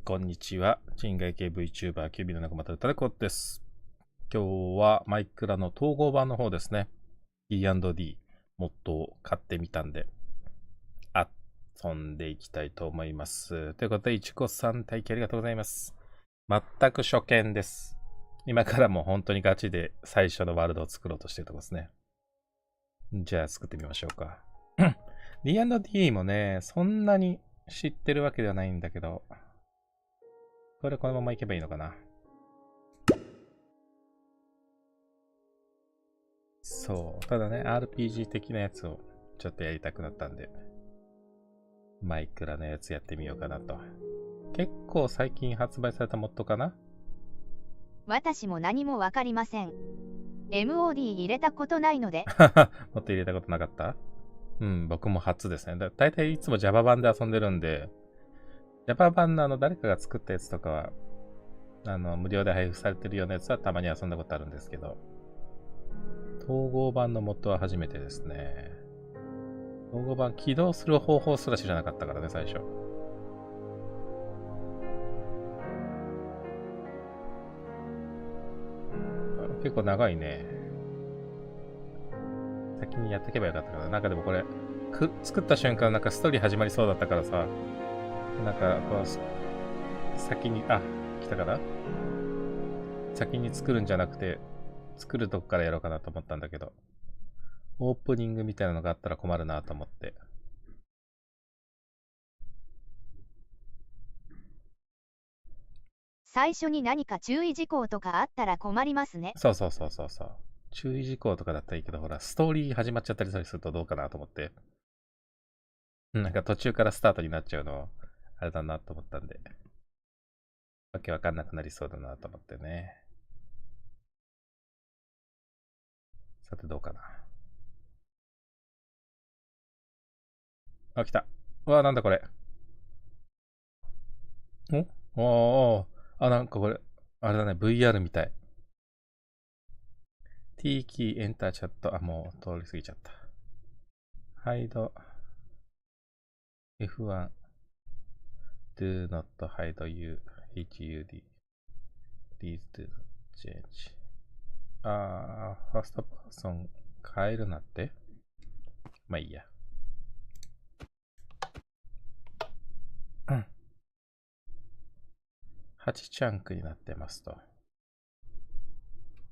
こんにちは。人外系 VTuber 九尾の猫又でです。今日はマイクラの統合版の方ですね。D&D モッドを買ってみたんで、遊んでいきたいと思います。ということで、いちこさん体験ありがとうございます。全く初見です。今からもう本当にガチで最初のワールドを作ろうとしてるところですね。じゃあ作ってみましょうか。D&D もね、そんなに知ってるわけではないんだけど、このままいけばいいのかな。そう。ただね、RPG 的なやつをちょっとやりたくなったんで、マイクラのやつやってみようかなと。結構最近発売されたモッドかな？私も何もわかりません。MOD 入れたことないので。モッド入れたことなかった？うん、僕も初ですね。だいたいいつも Java 版で遊んでるんで、Java 版の誰かが作ったやつとかは、無料で配布されてるようなやつはたまに遊んだことあるんですけど、統合版のモッドは初めてですね。統合版起動する方法すら知らなかったからね、最初。結構長いね。先にやっておけばよかったかな。なんかでもこれ、作った瞬間なんかストーリー始まりそうだったからさ、なんかこう、先に、来たかな？先に作るんじゃなくて、作るとこからやろうかなと思ったんだけど、オープニングみたいなのがあったら困るなと思って。最初に何か注意事項とかあったら困りますね。そう。注意事項とかだったらいいけど、ほら、ストーリー始まっちゃったりするとどうかなと思って。なんか途中からスタートになっちゃうの、あれだなと思ったんで。わけわかんなくなりそうだなと思ってね。さてどうかな。来た。うわ、なんだこれ。おなんかこれ、あれだね、VR みたい。T キーエンターチャット。もう通り過ぎちゃった。ハイド。F1。Do not hide you. HUD. Please do not change. ファーストパーソン変えるなって？まあいいや。8チャンクになってますと。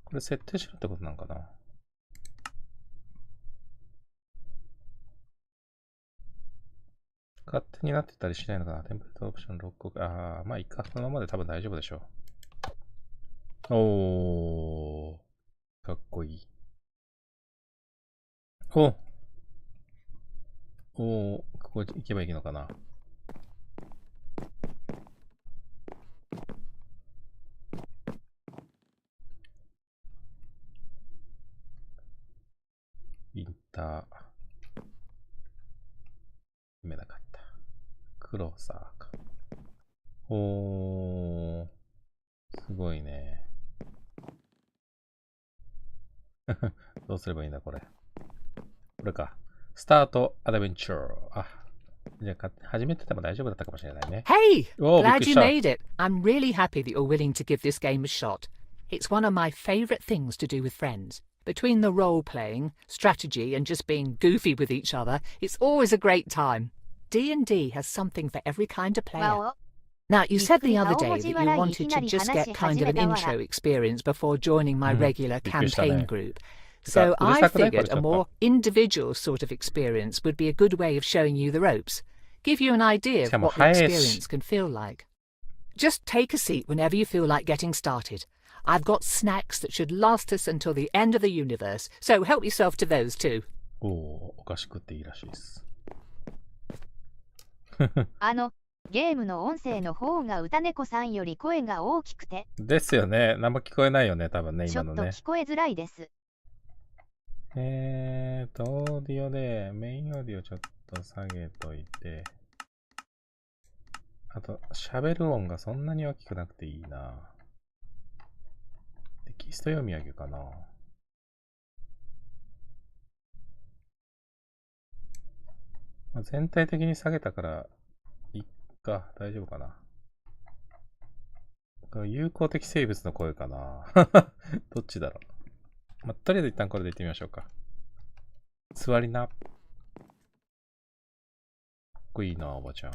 これ設定しろってことなのかな？勝手になってたりしないのかな？テンプレートオプション6個。まあいいか。このままで多分大丈夫でしょう。かっこいい。ここ行けばいいのかな？インター。読めなかった。クローサーか。すごいね。どうすればいいんだ、これ。これか。スタートアドベンチャー。じゃあ、始めてても大丈夫だったかもしれないね。Hey! びっく Glad りし you た。made it. I'm really happy that you're willing to give this game a shot. It's one of my favourite things to do with friends. Between the role-playing, strategy and just being goofy with each other, it's always a great time. D&D has something for every kind of player. Now, you said the other day that you wanted to just get kind of an intro experience before joining my regular campaign group. So I figured a more individual sort of experience would be a good way of showing you the ropes. Give you an idea of what the experience can feel like. Just take a seat whenever you feel like getting started. I've got snacks that should last us until the end of the universe, so help yourself to those too. お菓子食っていいらしいです。ゲームの音声の方が歌猫さんより声が大きくて。ですよね。何も聞こえないよね、多分ね、今のね。ちょっと聞こえづらいです。オーディオで、メインオーディオちょっと下げといて、あと、喋る音がそんなに大きくなくていいな。テキスト読み上げかな。全体的に下げたから、いっか、大丈夫かな。友好的生物の声かな。どっちだろう。とりあえず一旦これで行ってみましょうか。座りな。かっこいいな、おばちゃん。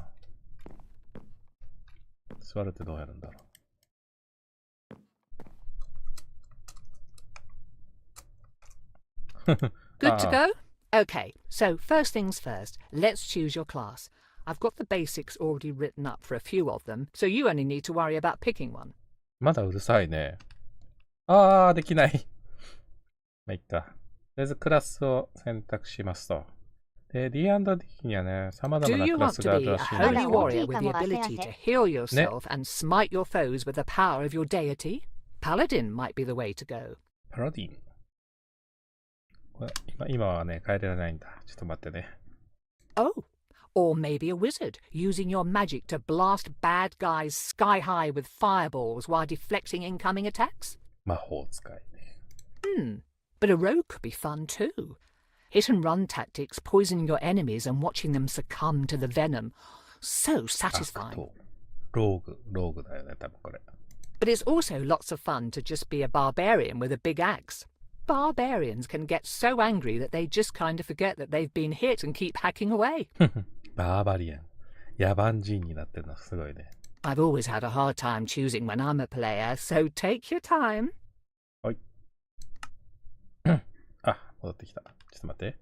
座るってどうやるんだろう。Good to go? Okay, so first things first, let's choose your class. I've got the basics already written up for a few of them, so you only need to worry about picking one. まだうるさいね。できない。まあ、いっか。とりあえずクラスを選択しますと。で、D&D にはね、様々 Do な you クラ want ス to があ be る a らしいん holy ですよ。 warrior with the ability to heal yourself and smite your foes with the power of your deity? Paladin might be the way to go. パラディン。これ今はね、変えられないんだ。ちょっと待ってね。Oh, or maybe a wizard, using your magic to blast bad guys sky high with fireballs while deflecting incoming attacks? 魔法使いね。But a rogue could be fun too. Hit and run tactics, poisoning your enemies and watching them succumb to the venom. So satisfying. ローグだよね、多分これ。But it's also lots of fun to just be a barbarian with a big axe. Barbarians can get so angry that they just kind of forget that they've been hit and keep hacking away. バーバリアン。野蛮人になってるのすごいね。I've always had a hard time choosing when I'm a player, so take your time. はい。戻ってきた。ちょっと待って。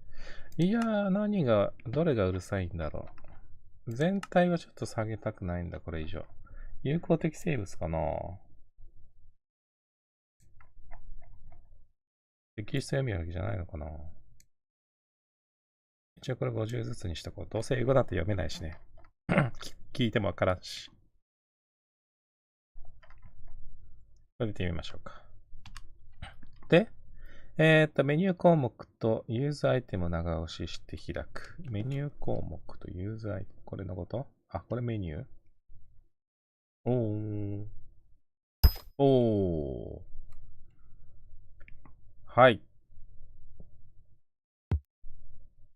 いやー、どれがうるさいんだろう。全体はちょっと下げたくないんだ、これ以上。友好的生物かな。テキスト読みるわけじゃないのかな。一応これ50ずつにしとこう。どうせ英語だって読めないしね。聞いてもわからんし。これ見てみましょうか。で、メニュー項目とユーザーアイテムを長押しして開く。メニュー項目とユーザーアイテム。これのこと？これメニュー？はい。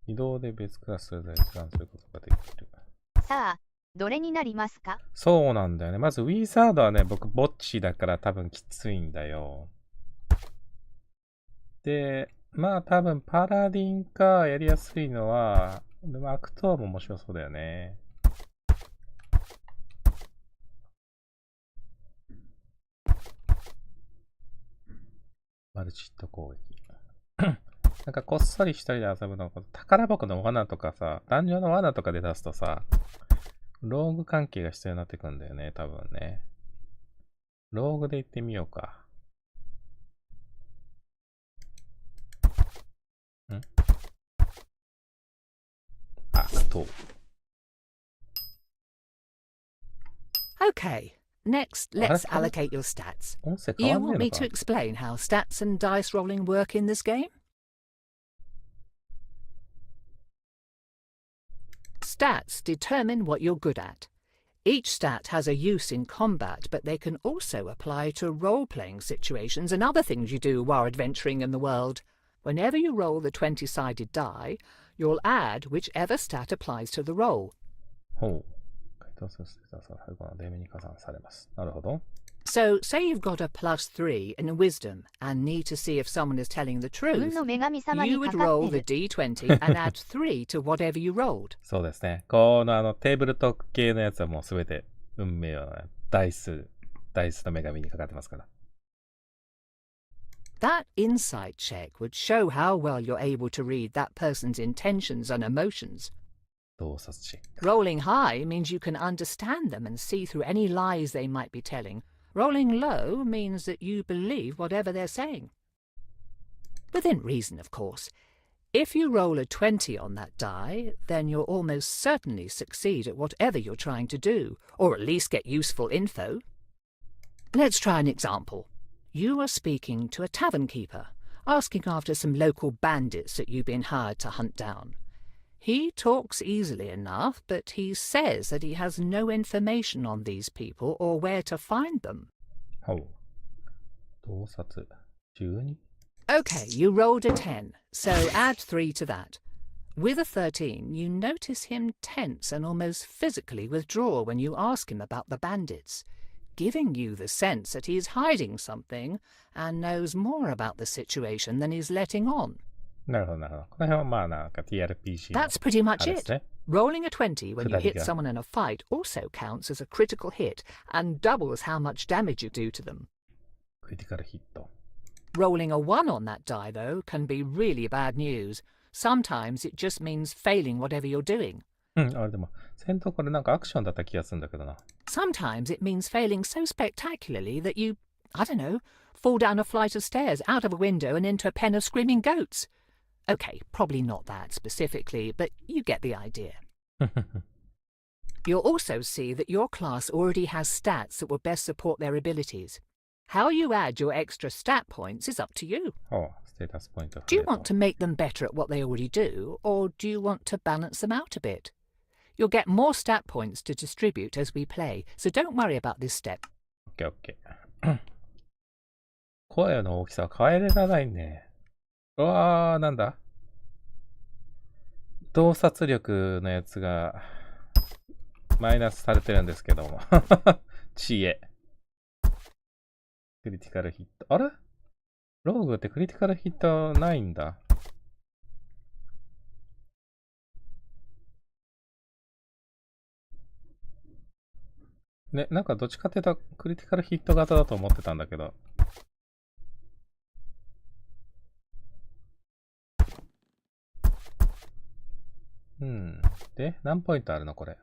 移動で別クラスで閲覧することができる。さあ、どれになりますか？そうなんだよね。まずウィザードはね、僕ぼっちだから多分きついんだよ。で、まあ多分パラディンかやりやすいのは、でもアクトーも面白そうだよね。マルチヒット攻撃。なんかこっそり一人で遊ぶの、宝箱の罠とかさ、ダンジョンの罠とかで出すとさ、ローグ関係が必要になってくるんだよね、多分ね。ローグで行ってみようか。Okay, next let's allocate your stats. You want me to explain how stats and dice rolling work in this game? Stats determine what you're good at. Each stat has a use in combat, but they can also apply to role-playing situations and other things you do while adventuring in the world. Whenever you roll the 20-sided die, you'll add whichever stat applies to the roll. ほう。回答するステータスは最後のデーメに加算されます。なるほど。So, say you've got a +3 in wisdom and need to see if someone is telling the truth. You would roll the D20 and add 3 to whatever you rolled. そうですね。このテーブルトーク系のやつはもうすべて運命はダイスの女神にかかってますから。That insight check would show how well you're able to read that person's intentions and emotions. 洞察チェック。Rolling high means you can understand them and see through any lies they might be telling. Rolling low means that you believe whatever they're saying. Within reason, of course. If you roll a 20 on that die, then you'll almost certainly succeed at whatever you're trying to do, or at least get useful info. Let's try an example. You are speaking to a tavern keeper, asking after some local bandits that you've been hired to hunt down. He talks easily enough, but he says that he has no information on these people or where to find them. ほう。洞察。12? Okay, you rolled a 10, so add 3 to that. With a 13, you notice him tense and almost physically withdraw when you ask him about the bandits. giving you the sense that he's hiding something and knows more about the situation than he's letting on. なるほど、なるほど。この辺はまあなんか TRPG の That's pretty あ much れです it. ね。Rolling a 20 when you 下り hit が。someone in a fight also counts as a critical hit and doubles how much damage you do to them. クリティカルヒット。Rolling a 1 on that die, though, can be really bad news. Sometimes it just means failing whatever you're doing. うん、あれでも、戦闘これなんかアクションだった気がするんだけどな。Sometimes it means failing so spectacularly that you, I don't know, fall down a flight of stairs, out of a window and into a pen of screaming goats. Okay, probably not that specifically, but you get the idea. You'll also see that your class already has stats that will best support their abilities. How you add your extra stat points is up to you. おう、ステータスポイント。Do you want to make them better at what they already do, or do you want to balance them out a bit? You'll get more stat points to distribute as we play, so don't worry about this step. オッケーオッケー。声の大きさは変えられないね。うわー、なんだ洞察力のやつがマイナスされてるんですけども。知恵。クリティカルヒット。あれローグってクリティカルヒットないんだ。ね、なんかどっちかっていうとクリティカルヒット型だと思ってたんだけど。うん。で、何ポイントあるのこれ。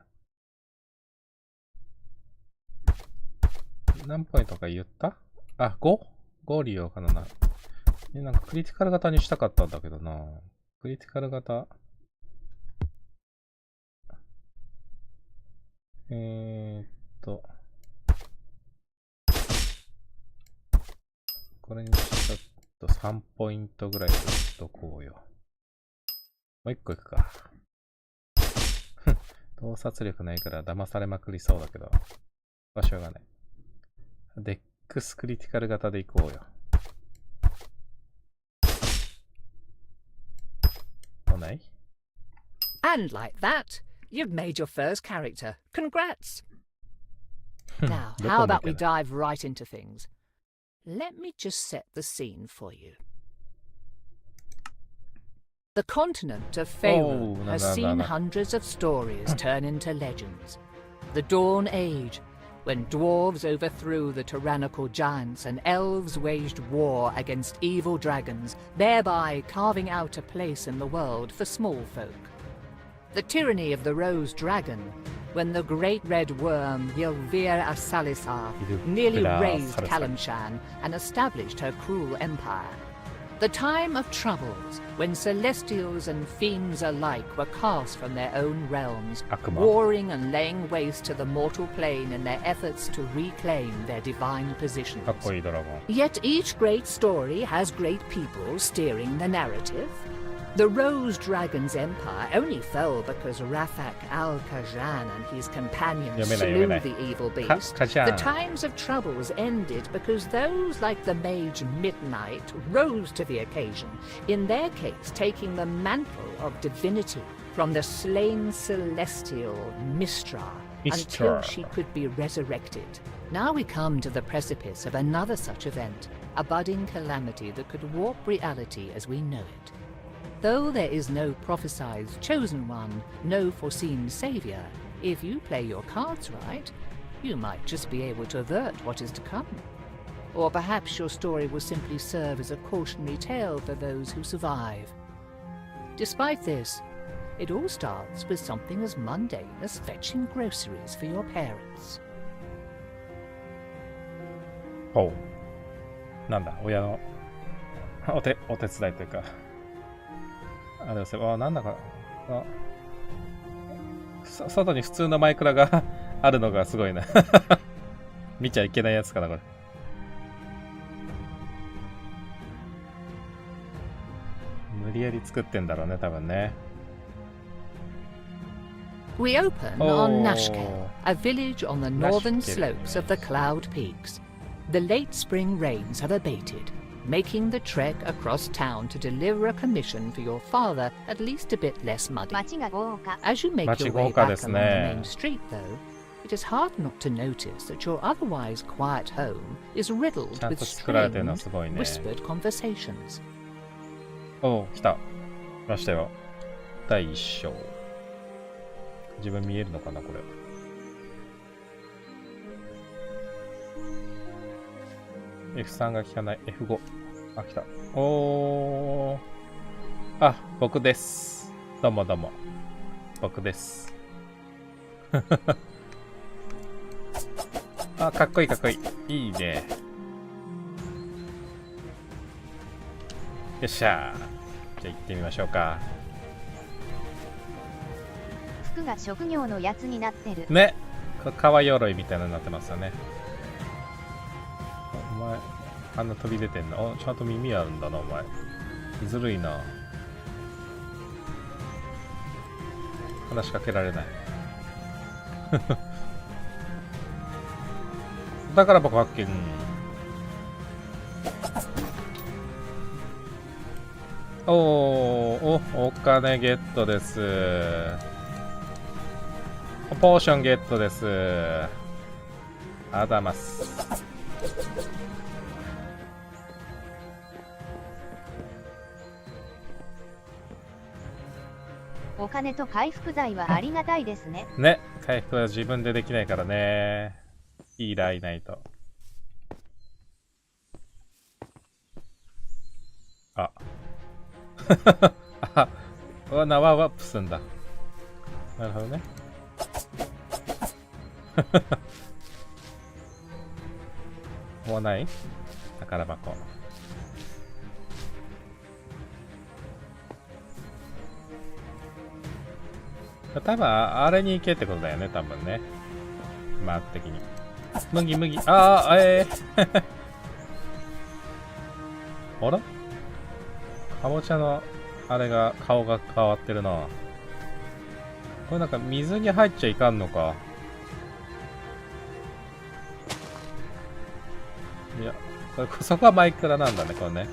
何ポイントか言った？あ、5？5 利用可能な。なんかクリティカル型にしたかったんだけどな。クリティカル型。これにちょっと3ポイントぐらいしとこうよ。もう1個いくか。洞察力ないから騙されまくりそうだけど。場所がない。デックスクリティカル型でいこうよ。来ない？ And like that, you've made your first character. Congrats! Now, how about we dive right into things? Let me just set the scene for you. The continent of Faerun has seen hundreds of stories turn into legends. The Dawn Age, when dwarves overthrew the tyrannical giants and elves waged war against evil dragons, thereby carving out a place in the world for small folk. The tyranny of the Rose Dragon, when the great red worm Ylvir Asalisar nearly razed Kalimshan and established her cruel empire. The time of troubles, when celestials and fiends alike were cast from their own realms, warring and laying waste to the mortal plane in their efforts to reclaim their divine positions. Yet each great story has great people steering the narrative. The Rose Dragon's empire only fell because Rafak al-Kajan and his companions slew the evil beast. The times of troubles ended because those like the mage Midnight rose to the occasion, in their case taking the mantle of divinity from the slain celestial Mistra until she could be resurrected. Now we come to the precipice of another such event, a budding calamity that could warp reality as we know it. Though there is no prophesied chosen one, no foreseen savior, if you play your cards right, you might just be able to avert what is to come. Or perhaps your story will simply serve as a cautionary tale for those who survive. Despite this, it all starts with something as mundane as fetching groceries for your parents. ほう。なんだ、親のお手伝いというか。あれですよ、なんだか、外に普通のマイクラがあるのがすごいな。見ちゃいけないやつかな、これ。無理やり作ってんだろうね、多分ね。We open on Nashkel, a village on the northern slopes of the Cloud Peaks. The late spring rains have abated, making the trek across town to deliver a commission for your father at least a bit less muddy. As you make your way back along the main street, though, It is hard not to notice that your otherwise quiet home is riddled ちゃん with と作られてるのは strange, すごいね。 whispered conversations. おう、来た。来ましたよ。第1章。自分見えるのかな、これ。F3 が効かない。F5。あ、来た。おー。あ、僕です。どうもどうも。僕です。あ、かっこいいかっこいい。いいね。よっしゃー。じゃあ行ってみましょうか。服が職業のやつになってる。ね。革鎧みたいなのになってますよね。お前、あんな飛び出てんの？ちゃんと耳あるんだな、お前。ずるいな。話しかけられない。だから僕発見。お金ゲットです。ポーションゲットです。あざます。お金と回復剤はありがたいですね。ね、回復は自分でできないからね。ヒーラーいないと。あ。あ、縄ワープすんだ。なるほどね。もうない宝箱。多分あれに行けってことだよね、多分ね。マーク的に。麦。ああ、あらかぼちゃのあれが顔が変わってるな。これなんか水に入っちゃいかんのか。いや、これそこはマイクラなんだね、これね。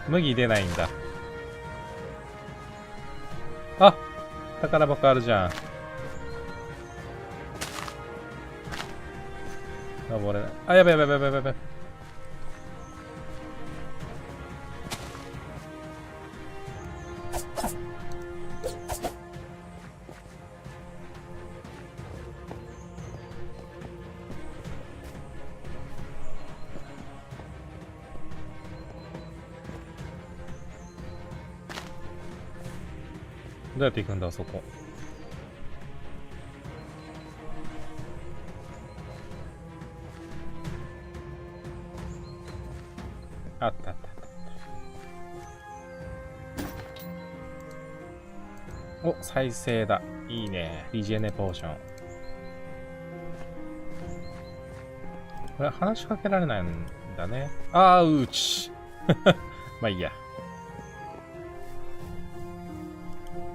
麦出ないんだ。あ、宝箱あるじゃん。登れない。あ、やべ。どうやって行くんだ、そこ。あった。お、再生だ。いいね。リジェネポーション。これ話しかけられないんだね。あー、うち。まあいいや。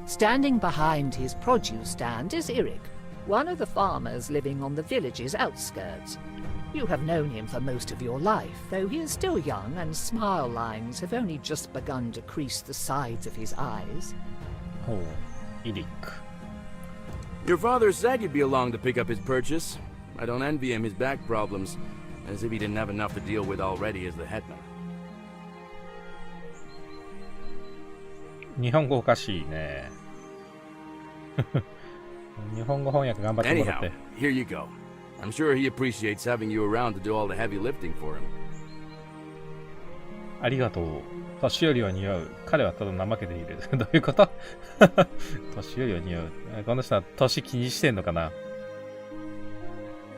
Standing behind his produce stand is Eric, one of the farmers living on the village's outskirts. You have known him for most of your life, though he is still young and smile lines have only just begun to crease the sides of his eyes. Oh, Eric. Your father said you'd be along to pick up his purchase. I don't envy him his back problems, as if he didn't have enough to deal with already as the hetman. 日本語おかしいね。日本語翻訳頑張ってもらっ Anyhow, て。here you go. I'm sure he appreciates having you around to do all the heavy lifting for him. ありがとう。年寄りは似合う。彼はただ怠けている。どういうこと年寄りは似合う。この人は年気にしてんのかな。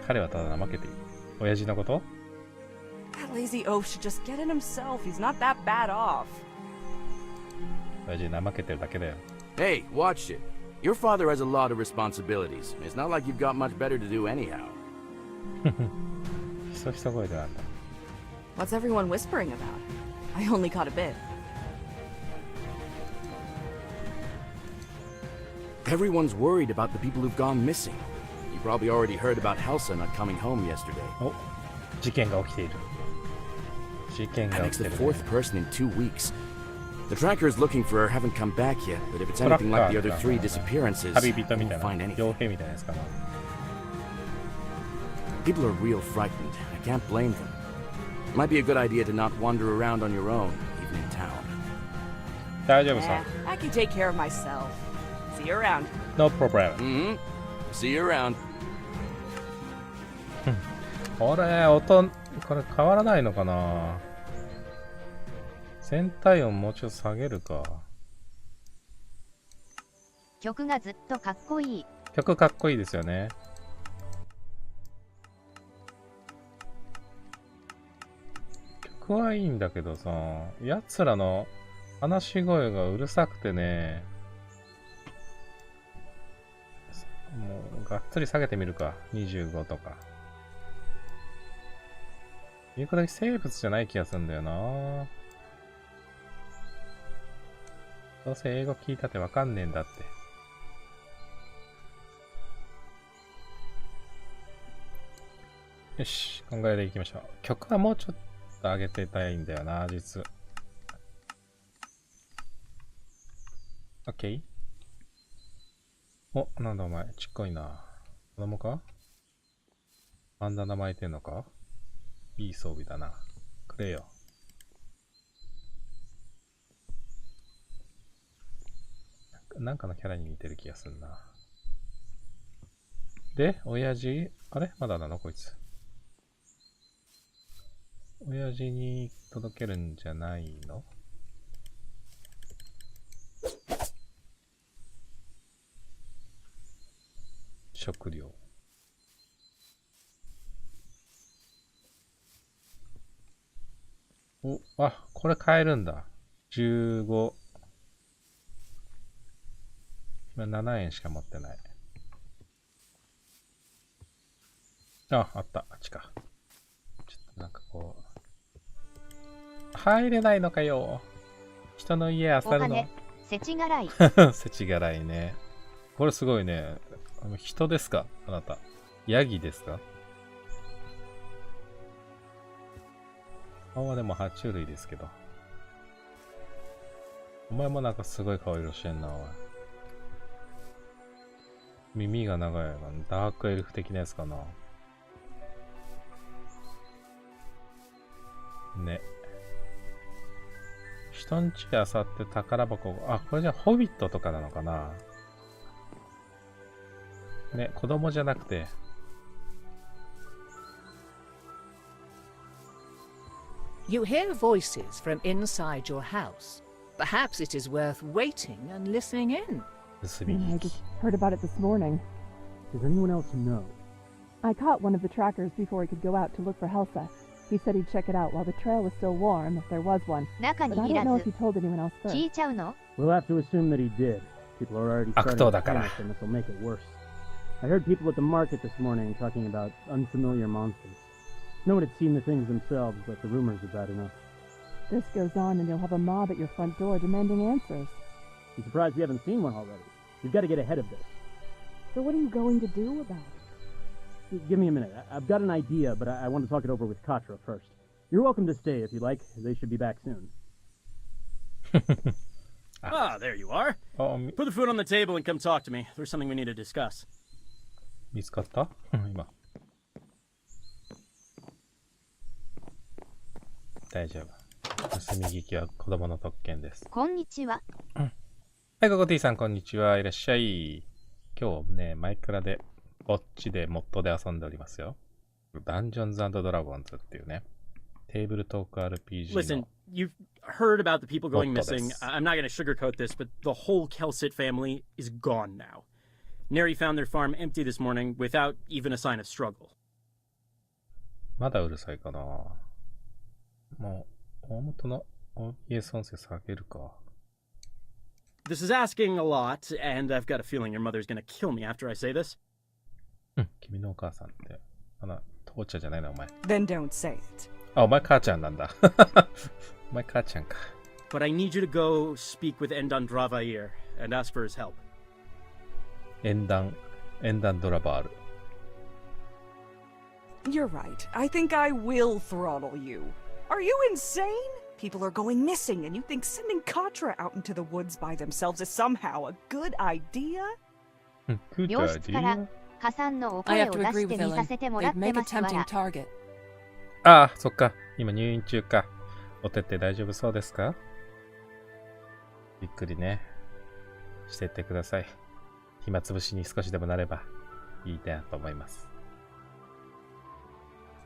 彼はただ怠けている。親父のこと？ That lazy oaf should just get it himself. He's not that bad off. 親父怠けてるだけだよ。Hey, watch it. Your father has a lot of responsibilities. It's not like you've got much better to do anyhow. ひそひそ声でなんだ。What's everyone whispering about? I only caught a bit. Everyone's worried about the people who've gone missing. You probably already heard about Helsa not coming home yesterday. お、事件が起きている。事件が Panic's 起きて the る、ね。 fourth person in 2 weeks. The trackers looking for her haven't come back yet, but if it's anything like the other 3 disappearances, 旅人みたい won't な。 find anything. 傭兵みたいなやつかな。People are real frightened. I can't blame them. Might be a good idea to not wander around on your own, even in town. 大丈夫さ。 I can take care of myself. See you around. No problem. Mm-hmm. See you around. これ、これ変わらないのかな。全体音もうちょっと下げるか。曲がずっとかっこいい。曲かっこいいですよね。曲はいいんだけどさ、奴らの話し声がうるさくてね、もうがっつり下げてみるか。25とか。言うことだけ生物じゃない気がするんだよな。どうせ英語聞いたってわかんねえんだって。よし、考えていきましょう。曲はもうちょっと上げてたいんだよな、実。OK？ お、なんだお前、ちっこいな。子供か？バンダナ巻いてんのか？いい装備だな。くれよ。なんかのキャラに似てる気がするな。で、親父、あれまだなのこいつ。親父に届けるんじゃないの？食料。お、あ、これ買えるんだ。15。今7円しか持ってない。あ、あった。あっちか。ちょっとなんかこう。入れないのかよ。人の家漁るの。お金、せちがらい。せちがらいね。これすごいね。人ですかあなた。ヤギですか？顔はでも爬虫類ですけど。お前もなんかすごい顔色してんな、おい。耳が長いの。ダークエルフ的なやつかな。ね。人んちあさって宝箱。あ、これじゃホビットとかなのかな。ね、子供じゃなくて。You hear voices from inside your house. Perhaps it is worth waiting and listening in. I just heard about it this morning. Does anyone else know? I caught one of the trackers before he could go out to look for Helsa. He said he'd check it out while the trail was still warm, if there was one. 中 But に I い don't ら know ず if he told anyone else 聞 first. いちゃうの？ We'll have to assume that he did. People are already starting Actor to だから。 panic, and this will make it worse. I heard people at the market this morning talking about unfamiliar monsters. No one had seen the things themselves, but the rumors are bad enough. This goes on and you'll have a mob at your front door demanding answers. I'm surprised we haven't seen one already. We've got to get ahead of this. So what are you going to do about it? Give me a minute. I've got an idea, but I want to talk it over with Katra first. You're welcome to stay if you like. They should be back soon. Ah, there you are. Put the food on the table and come talk to me. There's something we need to discuss. 見つかった今。大丈夫。盗み聞きは子供の特権です。こんにちは。はい、ココティさん、こんにちは。いらっしゃい。今日ね、マイクラで、ぼっちで、モッドで遊んでおりますよ。ダンジョンズ&ドラゴンズっていうね、テーブルトーク RPG の。Listen, you've heard about the people going missing. I'm not going to sugarcoat this, but the whole Kelsit family is gone now. Neri found their farm empty this morning without even a sign of struggle. まだうるさいかな。もう、大元の OBS 音声下げるか。This is asking a lot, and I've got a feeling your mother's going to kill me after I say this. 君のお母さんって、父ちゃんじゃないな、お前。Then don't say it. あ、お前母ちゃんなんだ。お前母ちゃんか。But I need you to go speak with Endan Dravair and ask for his help. 演談ドラバール。You're right. I think I will throttle you. Are you insane? People are going missing, and you think sending Katra out into the woods by themselves is somehow a good idea? 病室から加算のお I 声 have を to 出 agree し with てみさ Ellen. せてもらっ They'd て make a ますわ tempting ら。 target. ああ、そっか。今入院中か。お手って大丈夫そうですか？ゆっくりね。してってください。暇つぶしに少しでもなればいいなと思います。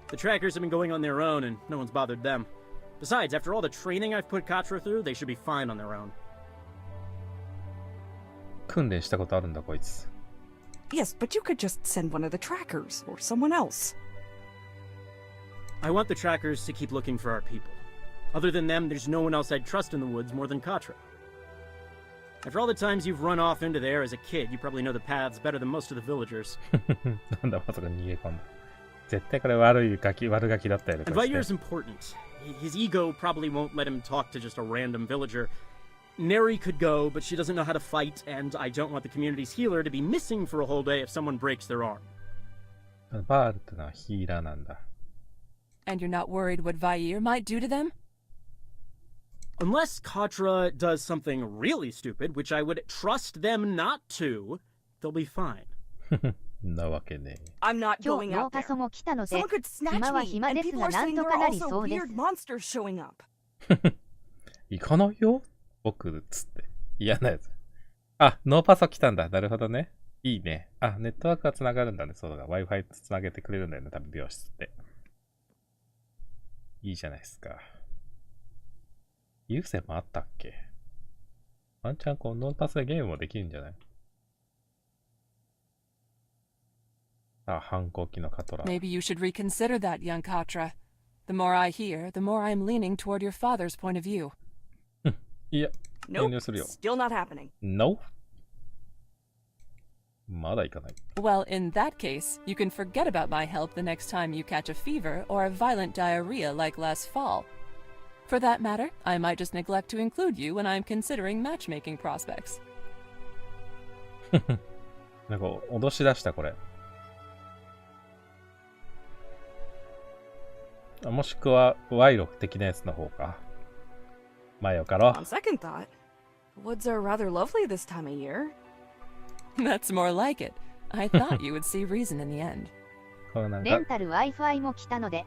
The trackers have been going on their own, and no one's bothered them. Besides, after all the training I've put Katra through, they should be fine on their own. 訓練したことあるんだ、こいつ。Yes, but you could just send one of the trackers or someone else. I want the trackers to keep looking for our people. Other than them, there's no one else I'd trust in the woods more than Katra. After all the times you've run off into there as a kid, you probably know the paths better than most of the villagers. なんだ、まさか逃げ込んだ。絶対これ悪ガキだったよね。And Vair's important. His ego probably won't let him talk to just a random villager. Neri could go, but she doesn't know how to fight, and I don't want the community's healer to be missing for a whole day if someone breaks their arm. バールってのはヒーラーなんだ。And you're not worried what Vair might do to them? Unless Katra does something really stupid, which I would trust them not to, they'll be fine. なわけね。I'm not 今 going 日ノ out ーパ there. ソも来たので Someone could snatch 今は me, 暇 and です people が are なん saying と there か are なり also そうです。 weird monsters showing up. 行かないよ僕、つって。嫌なやつ。あ、ノーパソ来たんだ。なるほどね。いいね。あ、ネットワークが繋がるんだね。そうだ。Wi-Fi 繋げてくれるんだよね。多分、病室って。いいじゃないですか。有線もあったっけ？ワンチャンこのノーパスでゲームもできるんじゃない？あ、反抗期のカトラ。Maybe you should reconsider that, young Katra. The more I hear, the more I'm leaning toward your father's point of view. いや、遠 Nope, 慮するよ。 still not happening. No? まだ行かない。Well, in that case, you can forget about my help the next time you catch a fever or a violent diarrhea like last fall. For that matter, I might just neglect to include you when I'm considering matchmaking prospects. なんか脅し出したこれ。もしくは賄賂的なやつの方か。まあよかろ On second thought, the woods are rather lovely this time of year. That's more like it. I thought you would see reason in the end. これなんかレンタル Wi-Fi も来たので。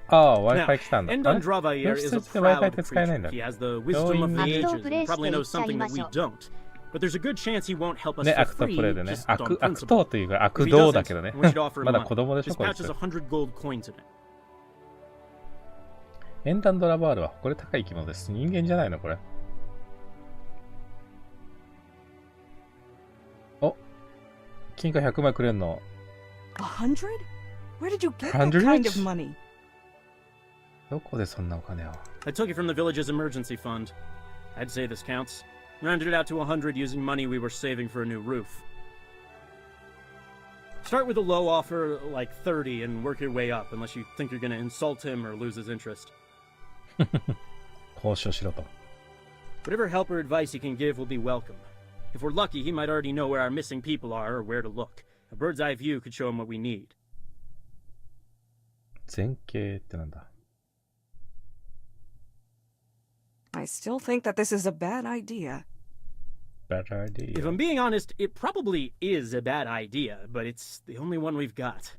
ああ、Wi-Fi 来たんだ。 Endon Vair is a proud creature. He has the wisdom of the ages and probably knows something that we don't. But there's a good chance he won't help us ね、 for 悪党プレイ free でね。 just on 悪 principle. 党というか If 悪 he 道だ doesn't, けどね I want you to offer him まだ money. 子供でしょ His こい pouch つ has 100 gold coins in it. エンダンドラバールは誇り高い生き物です。人間じゃないのこれ。お、金貨100枚くれんの。 100? Where did you get that 100? kind of money? どこでそんなお金を。 I took it from the village's emergency fund. I'd say this counts. Rounded it out to 100 using money we were saving for a new roof. Start with a low offer like 30 and work your way up unless you think you're going to insult him or lose his interest. 交渉しろと。 Whatever help or advice he can give will be welcome. If we're lucky, he might already know where our missing people are or where to look. A bird's eye view could show him what we need. 前景ってなんだ。 I still think that this is a bad idea. Bad idea. If I'm being honest, it probably is a bad idea, but it's the only one we've got.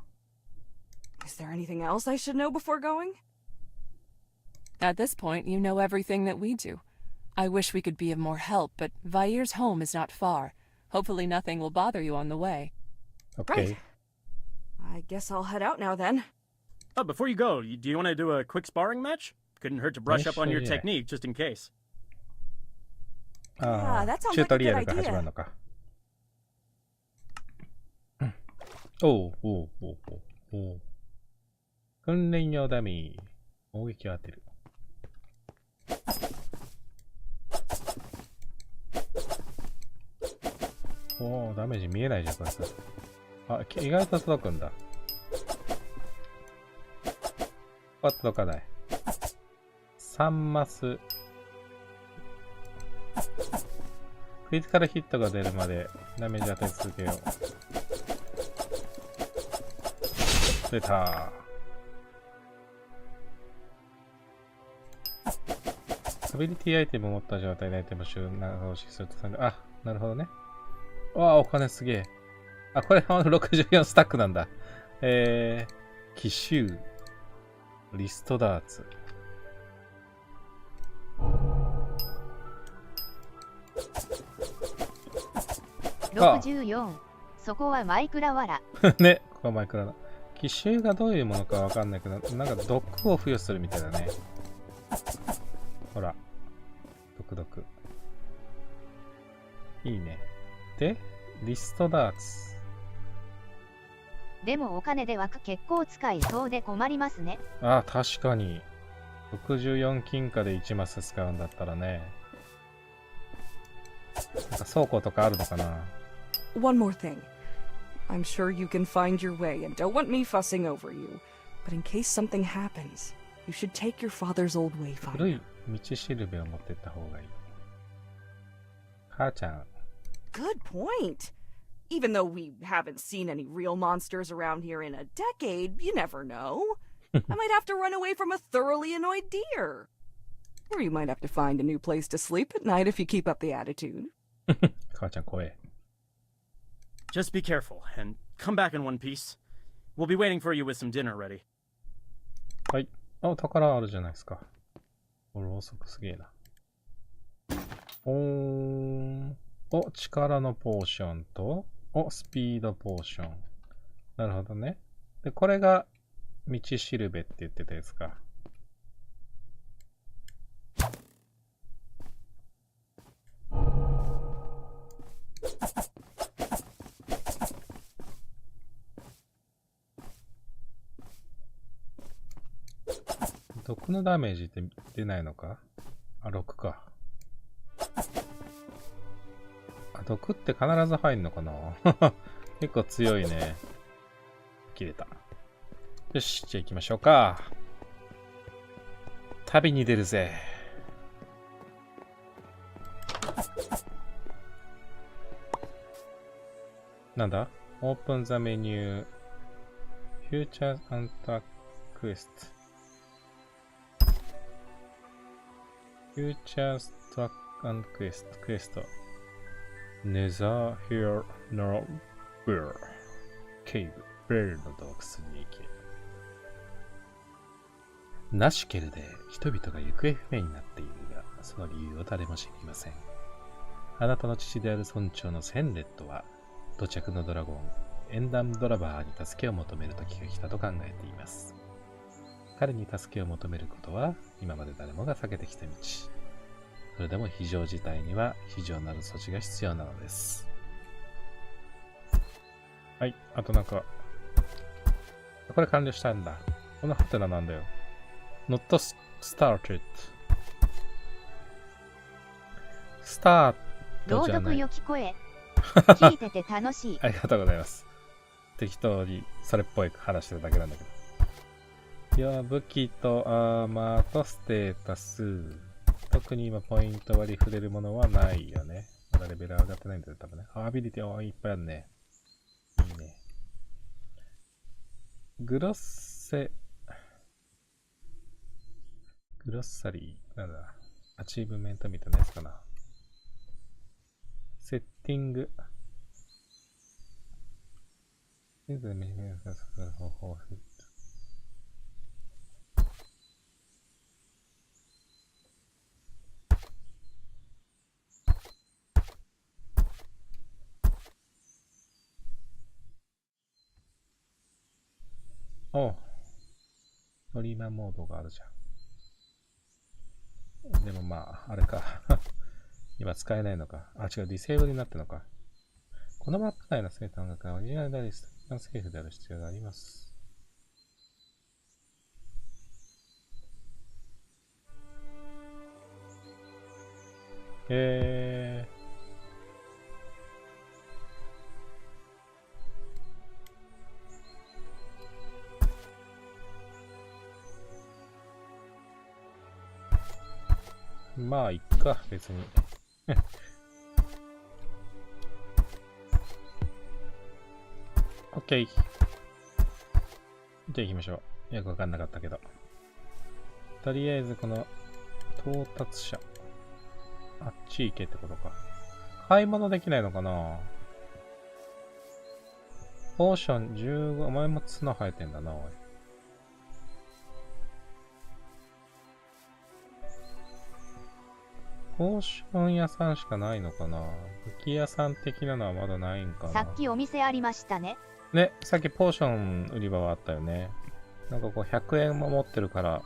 Is there anything else I should know before going? At this point, you know everything that we do. I wish we could be of more help, but Vair's home is not far. Hopefully nothing will bother you on the way. Okay. Right. I guess I'll head out now then. Oh, before you go, do you want to do a quick sparring match? Couldn't hurt to brush up on your Yeah. technique just in case. あ Yeah, that あ、 sounds チュート like リ a ア good ルが始まる idea. のか。おうおうおうおうおう。訓練用ダミー。攻撃を当てる。おお、ダメージ見えないじゃん、これさ。あ、意外と届くんだ。あ、届かない。3マス。クリティカルヒットが出るまでダメージ当て続けよう。出た。アビリティアイテムを持った状態でアイテムを収納しすると3、あ、なるほどね。わあ、お金すげえ。あ、これ64スタックなんだ。奇襲。リストダーツ。64。そこはマイクラワラ。ね、ここはマイクラだ。奇襲がどういうものかわかんないけど、なんか毒を付与するみたいだね。ほら。毒。いいね。で、リストダーツ。でもお金で湧く結構使いそうで困りますね。ああ、確かに。64金貨で1マス使うんだったらね。なんか倉庫とかあるのかな。 One more thing. I'm sure you can find your way and don't want me fussing over you. But in case something happens, you should take your father's old 古 wayfinder. い道しるべを持ってった方がいい。母ちゃん。Good point. Even though we haven't seen any real monsters around here in a decade, you never know. I might have to run away from a thoroughly annoyed deer. Or you might have to find a new place to sleep at night if you keep up the attitude. 母ちゃん怖え。Just be careful, and come back in one piece. We'll be waiting for you with some dinner ready. はい。あ、宝あるじゃないですか。ろうそくすげえな。お、力のポーションと、スピードポーション。なるほどね。で、これが、道しるべって言ってたやつか。毒のダメージって出ないのか？あ、6か。あ、毒って必ず入んのかな？結構強いね。切れた。よし、じゃあ行きましょうか。旅に出るぜ。なんだ？ Open the menu Future Anta Quest。Future Struck and Quest。Neither here nor there。ケイブ、ベルの洞窟に行け。ナシュケルで人々が行方不明になっているが、その理由を誰も知りません。あなたの父である村長のセンレットは、土着のドラゴン、エンダムドラバーに助けを求める時が来たと考えています。彼に助けを求めることは、今まで誰もが避けてきた道。それでも非常事態には非常なる措置が必要なのです。はい、あとなんか、これ完了したんだ。このハテナなんだよ。Not started。スタートじゃない。朗読よ聞こえ。聞いてて楽しい。ありがとうございます。適当にそれっぽい話してるだけなんだけど。いや、武器とアーマーとステータス。特に今ポイント割り触れるものはないよね。まだレベル上がってないんだよ、多分ね。アビリティいっぱいあるね。いいね。グロッサリー。なんだ。アチーブメントみたいなやつかな。セッティング。おう。ストリーマーモードがあるじゃん。でもまあ、あれか。今使えないのか。あ、違う、ディセーブルになってるのか。このマップ内の生徒音楽はオリジナルであり、セーフである必要があります。まあ、いっか、別に。オッケー。じゃあ行きましょう。よくわかんなかったけど。とりあえずこの到達者。あっち行けってことか。買い物できないのかな？ポーション15、お前も角生えてんだな、おい。ポーション屋さんしかないのかな。武器屋さん的なのはまだないんかな。さっきお店ありましたね。ね、さっきポーション売り場はあったよね。なんかこう100円も持ってるから、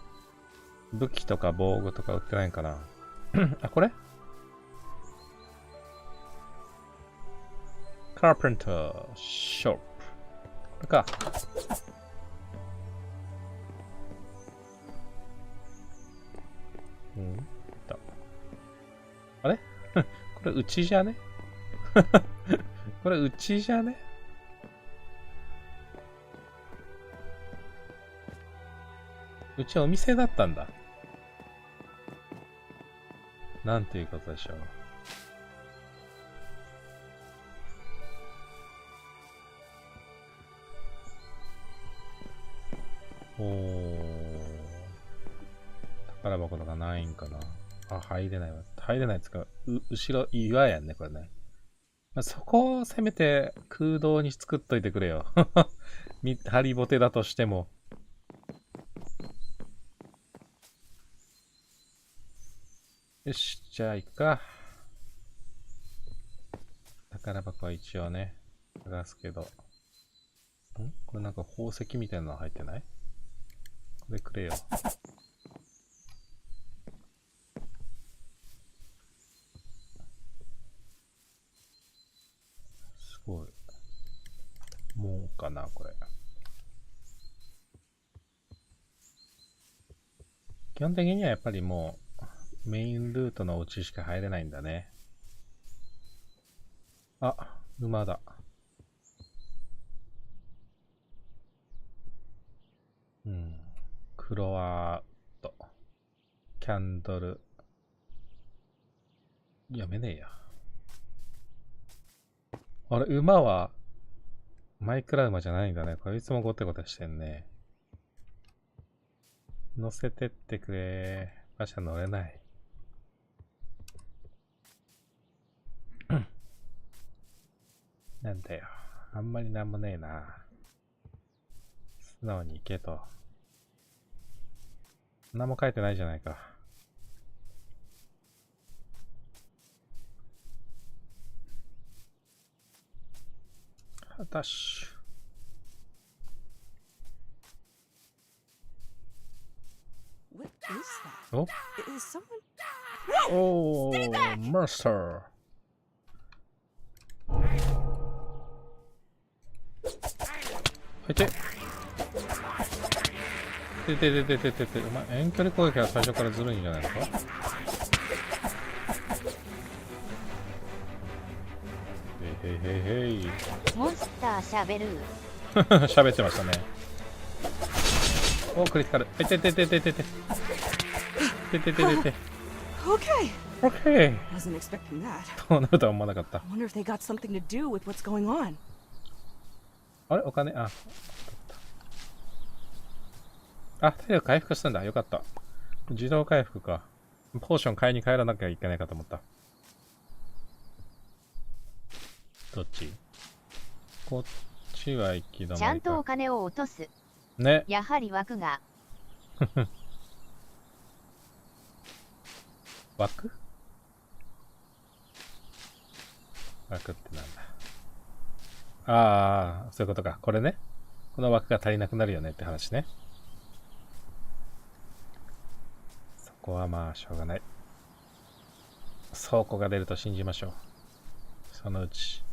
武器とか防具とか売ってないんかな。あ、これカーペンターショップ。これか。うん。あれこれうちじゃねこれうちじゃねうちお店だったんだ。なんていうことでしょう。宝箱とかないんかな。あ、入れないわ。入れないっつか、後ろ岩やんね、これね。そこをせめて空洞に作っといてくれよ。ハリボテだとしても。よし、じゃあ行くか。宝箱は一応ね、探すけど。これなんか宝石みたいなの入ってない？これくれよ。すごい。もうかな、これ。基本的にはやっぱりもうメインルートのお家しか入れないんだね。あ、馬だ。クロワート。キャンドル。読めねえや。あれ、馬はマイクラ馬じゃないんだね。こいつもゴテゴテしてんね。乗せてってくれ。馬車乗れない。なんだよ。あんまりなんもねえな。素直に行けと。何も書いてないじゃないか。ダッシュ。What is that? お Is someone... おー、マスター。はいて。て。お前、遠距離攻撃は最初からずるいんじゃないのか？へい。モンスターしゃべる。喋ってましたね。お、クリティカル。て。Okay. OK。Wasn't expecting that. そうなるとは思わなかった。I wonder if they got something to do with what's going on. あれお金、あ、体力回復したんだ。よかった。自動回復か。ポーション買いに帰らなきゃいけないかと思った。どっち？こっちは行き止まりか。ちゃんとお金を落とす。ね。やはり枠が。枠？枠ってなんだ。ああ、そういうことか。これね。この枠が足りなくなるよねって話ね。そこはまあ、しょうがない。倉庫が出ると信じましょう。そのうち。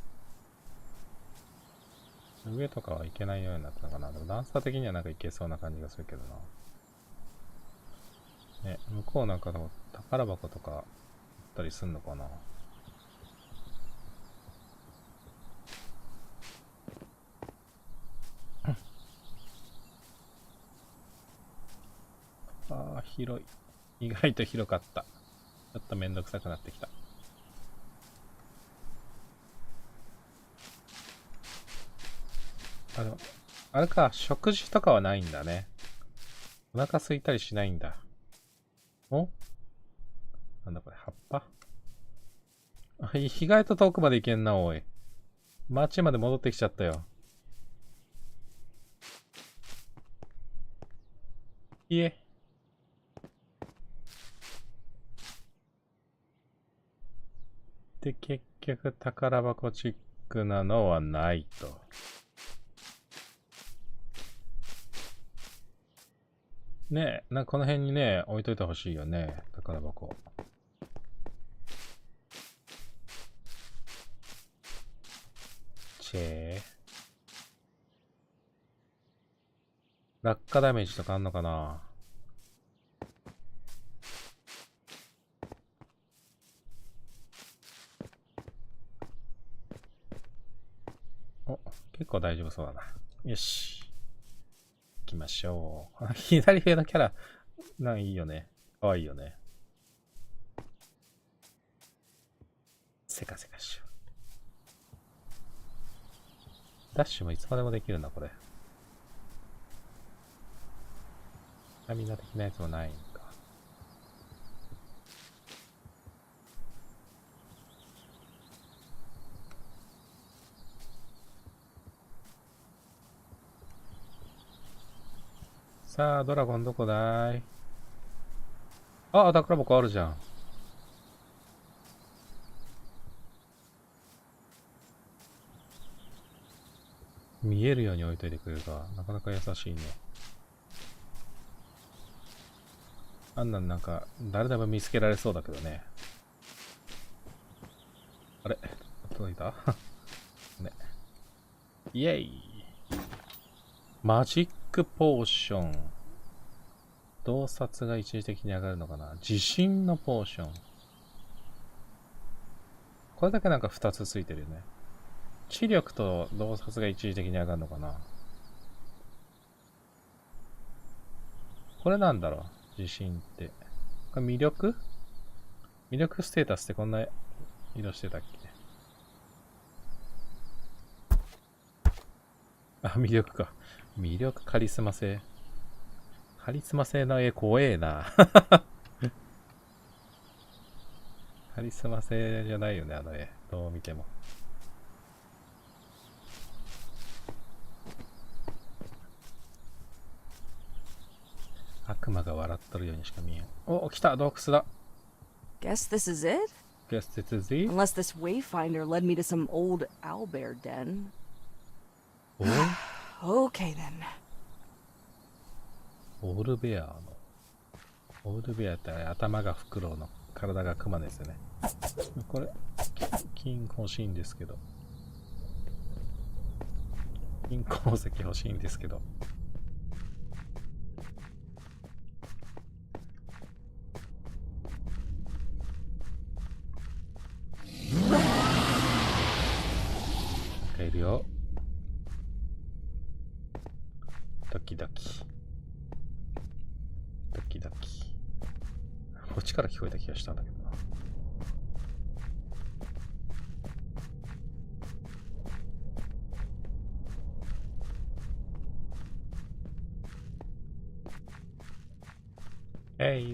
上とかはいけないようになったのかな。でも段差的にはなんかいけそうな感じがするけどな。ね、向こうなんかでも宝箱とかあったりすんのかな。ああ、広い。意外と広かった。ちょっとめんどくさくなってきた。あれか、食事とかはないんだね。お腹空いたりしないんだ。お？なんだこれ、葉っぱ？意外と遠くまで行けんな、おい。町まで戻ってきちゃったよ。いえ。で、結局宝箱チックなのはないと。ねえ、なんかこの辺にね、置いといてほしいよね、宝箱。チェー。落下ダメージとかあんのかな。お、結構大丈夫そうだな。よし。行きましょう。左上のキャラ、なんいいよね。かわいいよね。せかせかしよう。ダッシュもいつまでもできるな、これ。スタミナ的なやつもないんか。さあ、ドラゴンどこだい？あ、宝箱あるじゃん。見えるように置いといてくれるか。なかなか優しいね。あんなんなんか、誰でも見つけられそうだけどね。あれ？届いた？ね。イェイ！マジックポーション。洞察が一時的に上がるのかな。自信のポーション。これだけなんか2つついてるよね。知力と洞察が一時的に上がるのかな。これなんだろう、自信って。これ魅力？魅力ステータスってこんな色してたっけ？あ、魅力か。魅力カリスマ性。カリスマ性の絵怖えな。カリスマ性じゃないよね、あの絵。どう見ても。悪魔が笑っとるようにしか見えん。お、来た、洞窟だ。Guess this is it? Guess this is it? Unless this wayfinder led me to some old owlbear den. おOkay then. オールベアの。オールベアってあれ頭がフクロウの体がクマですよね。これ、金欲しいんですけど。金鉱石欲しいんですけど。いるよ。ドキドキ。ドキドキ。こっちから聞こえた気がしたんだけどな。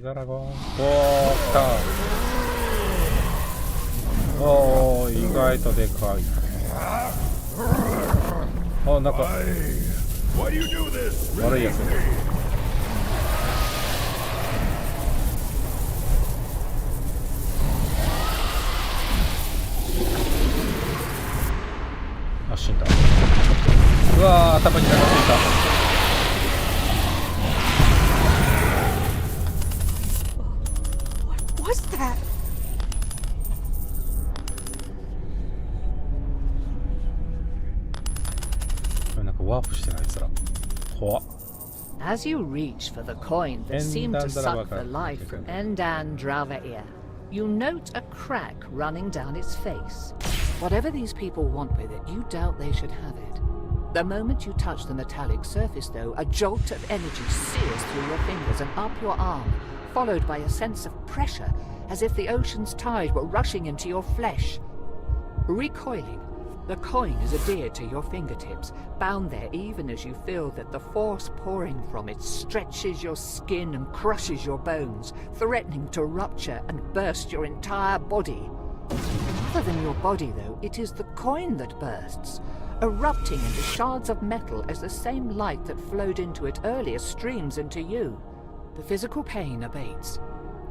ドラゴン。おー、来た。おー、意外とでかい。あ、なんか悪いやつ。あ、死んだ。うわー、頭に流れていた。What was that? なんかワープしてるあいつら。怖っ。As you reach for the coin that seemed to suck the life from D&Dmod, you note a crack running down its face. Whatever these people want with it, you doubt they should have it. The moment you touch the metallic surface, though, a jolt of energy sears through your fingers and up your arm, followed by a sense of pressure, as if the ocean's tide were rushing into your flesh. Recoiling, the coin is adhered to your fingertips, bound there even as you feel that the force pouring from it stretches your skin and crushes your bones, threatening to rupture and burst your entire body. Rather than your body, though, it is the coin that bursts, erupting into shards of metal as the same light that flowed into it earlier streams into you. The physical pain abates,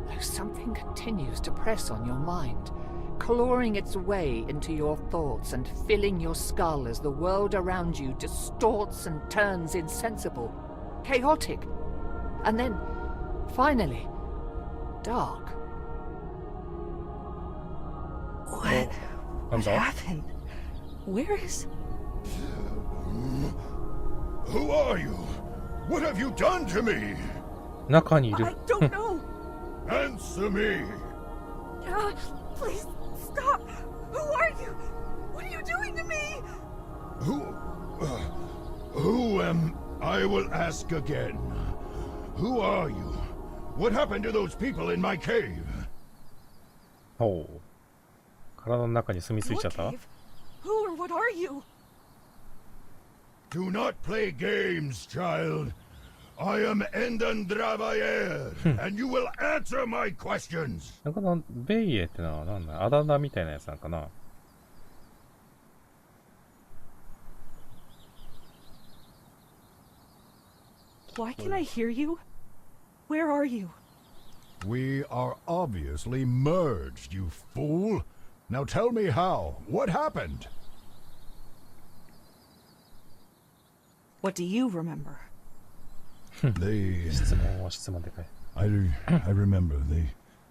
though something continues to press on your mind, clawing its way into your thoughts and filling your skull as the world around you distorts and turns insensible, chaotic, and then, finally, dark. What happened? Where is... Who are you? What have you done to me? 中にいる。 I don't know. Answer me. Please stop. Who are you? What are you doing to me? Who am I? Will ask again. Who are you? What happened to those people in my cave? ほう。体の中に住み着いちゃった？ What cave? Who or what are you? Do not play games, child. I am Endandravayer, and you will answer my questions. なんかベイエってのはなんだ、あだ名みたいなやつなんかな。Why can I hear you? Where are you? We are obviously merged, you fool. Now tell me how. What happened? What do you remember? I remember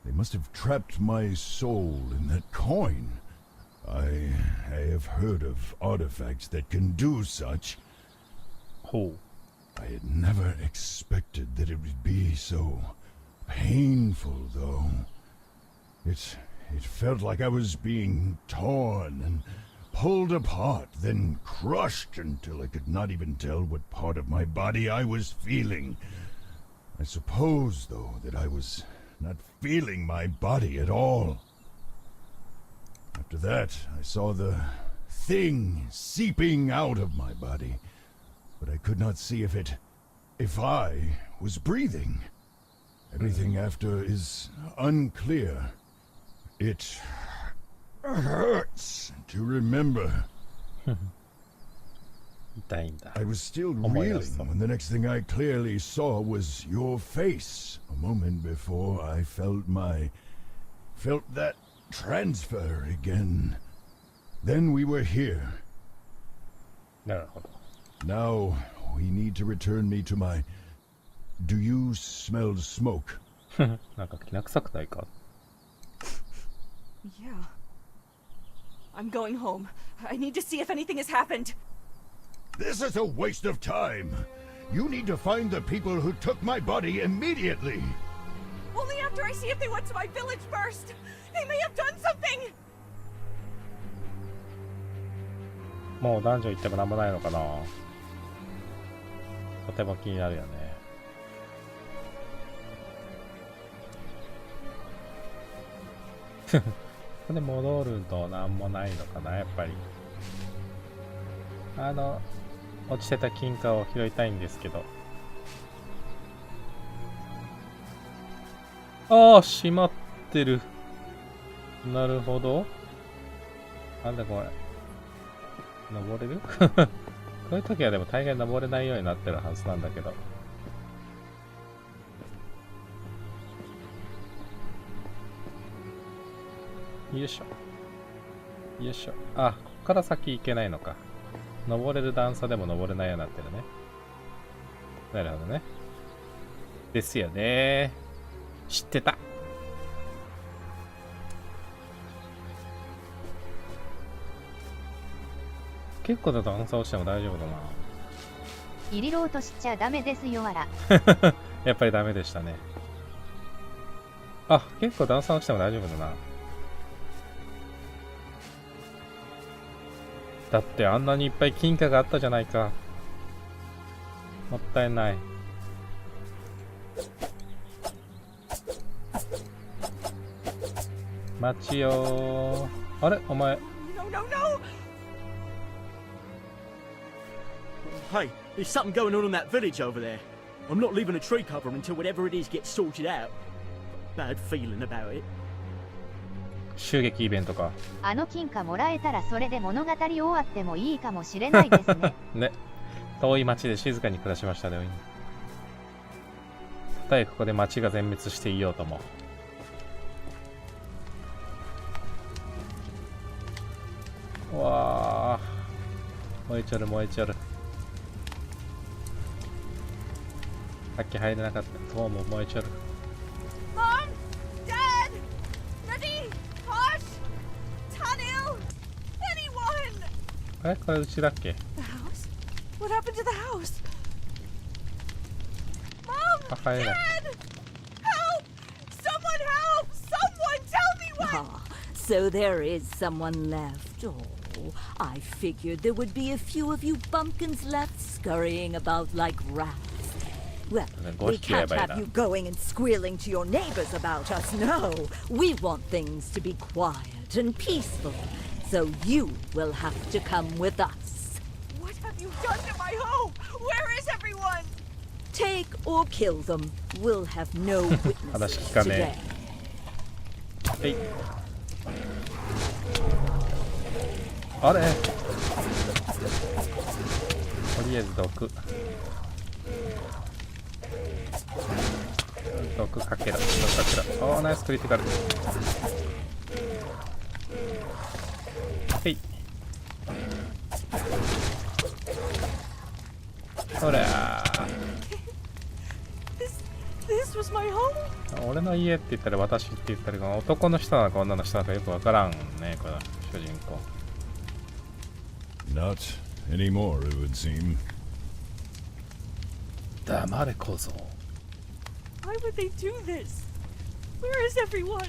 they must have trapped my soul in that coin. I have heard of artifacts that can do such. Oh. I had never expected that it would be so painful, though. It felt like I was being torn and pulled apart, then crushed until I could not even tell what part of my body I was feeling. I suppose, though, that I was not feeling my body at all. After that, I saw the thing seeping out of my body, but I could not see if I was breathing. Everything after is unclear. It hurts to remember. I was still reeling when the next thing I clearly saw was your face. A moment before I felt that transfer again. Then we were here. Now we need to return me to my... Do you smell smoke? なんかきな臭くないか? Yeah. I'm going home. I need to see if anything has happened. This is a waste of time. You need to find the people who took my body immediately. Only after I see if they went to my village first. They may have done something. もう男女行ってもなんもないのかな。とても気になるよね。ここで戻るとなんもないのかな、やっぱり。落ちてた金貨を拾いたいんですけど。ああ、閉まってる。なるほど。なんだこれ。登れるこういう時はでも大概登れないようになってるはずなんだけど。よいしょ。よいしょ。あ、ここから先行けないのか。登れる段差でも登れないようになってるね。なるほどね。ですよね。知ってた。結構だと段差落ちても大丈夫だな。入りろうとしちゃダメですよ、あら。やっぱりダメでしたね。あ、結構段差落ちても大丈夫だな。だってあんなにいっぱい金貨があったじゃないか。もったいない。待ちよー。あれお前。Hey, there's something going on in that village over there. I'm not leaving a tree cover until whatever it is gets sorted out. Bad feeling about it. 襲撃イベントか。あの金貨もらえたらそれで物語終わってもいいかもしれないですね。ね。遠い町で静かに暮らしましたね。たえここで町が全滅していようとも。うわー、燃えちゃる燃えちゃる。さっき入れなかった塔も燃えちゃる。Mom! Dad! Nadine! Posh! Tanil! Anyone! あれこれうちだっけ？ The house? What happened to the house? Mom! あ、入れない。Dad! Help! Someone help! Someone tell me what! Ah, so there is someone left. Oh, I figured there would be a few of you bumpkins left scurrying about like rats. Well, we can't have you going and squealing to your neighbors about us, no. We want things to be quiet and peaceful, so you will have to come with us. What have you done to my home? Where is everyone? Take or kill them. We'll have no witnesses today. はい。あれ？とりあえず毒。毒かけろ、毒かけろ。おー、ナイスクリティカル。はい。ほらThis was my home? 俺の家って言ったら私って言ったら男の人なのか女の人なのかよくわからんね、この主人公。Not anymore, it would seem. 黙れ小僧。Why would they do this? Where is everyone?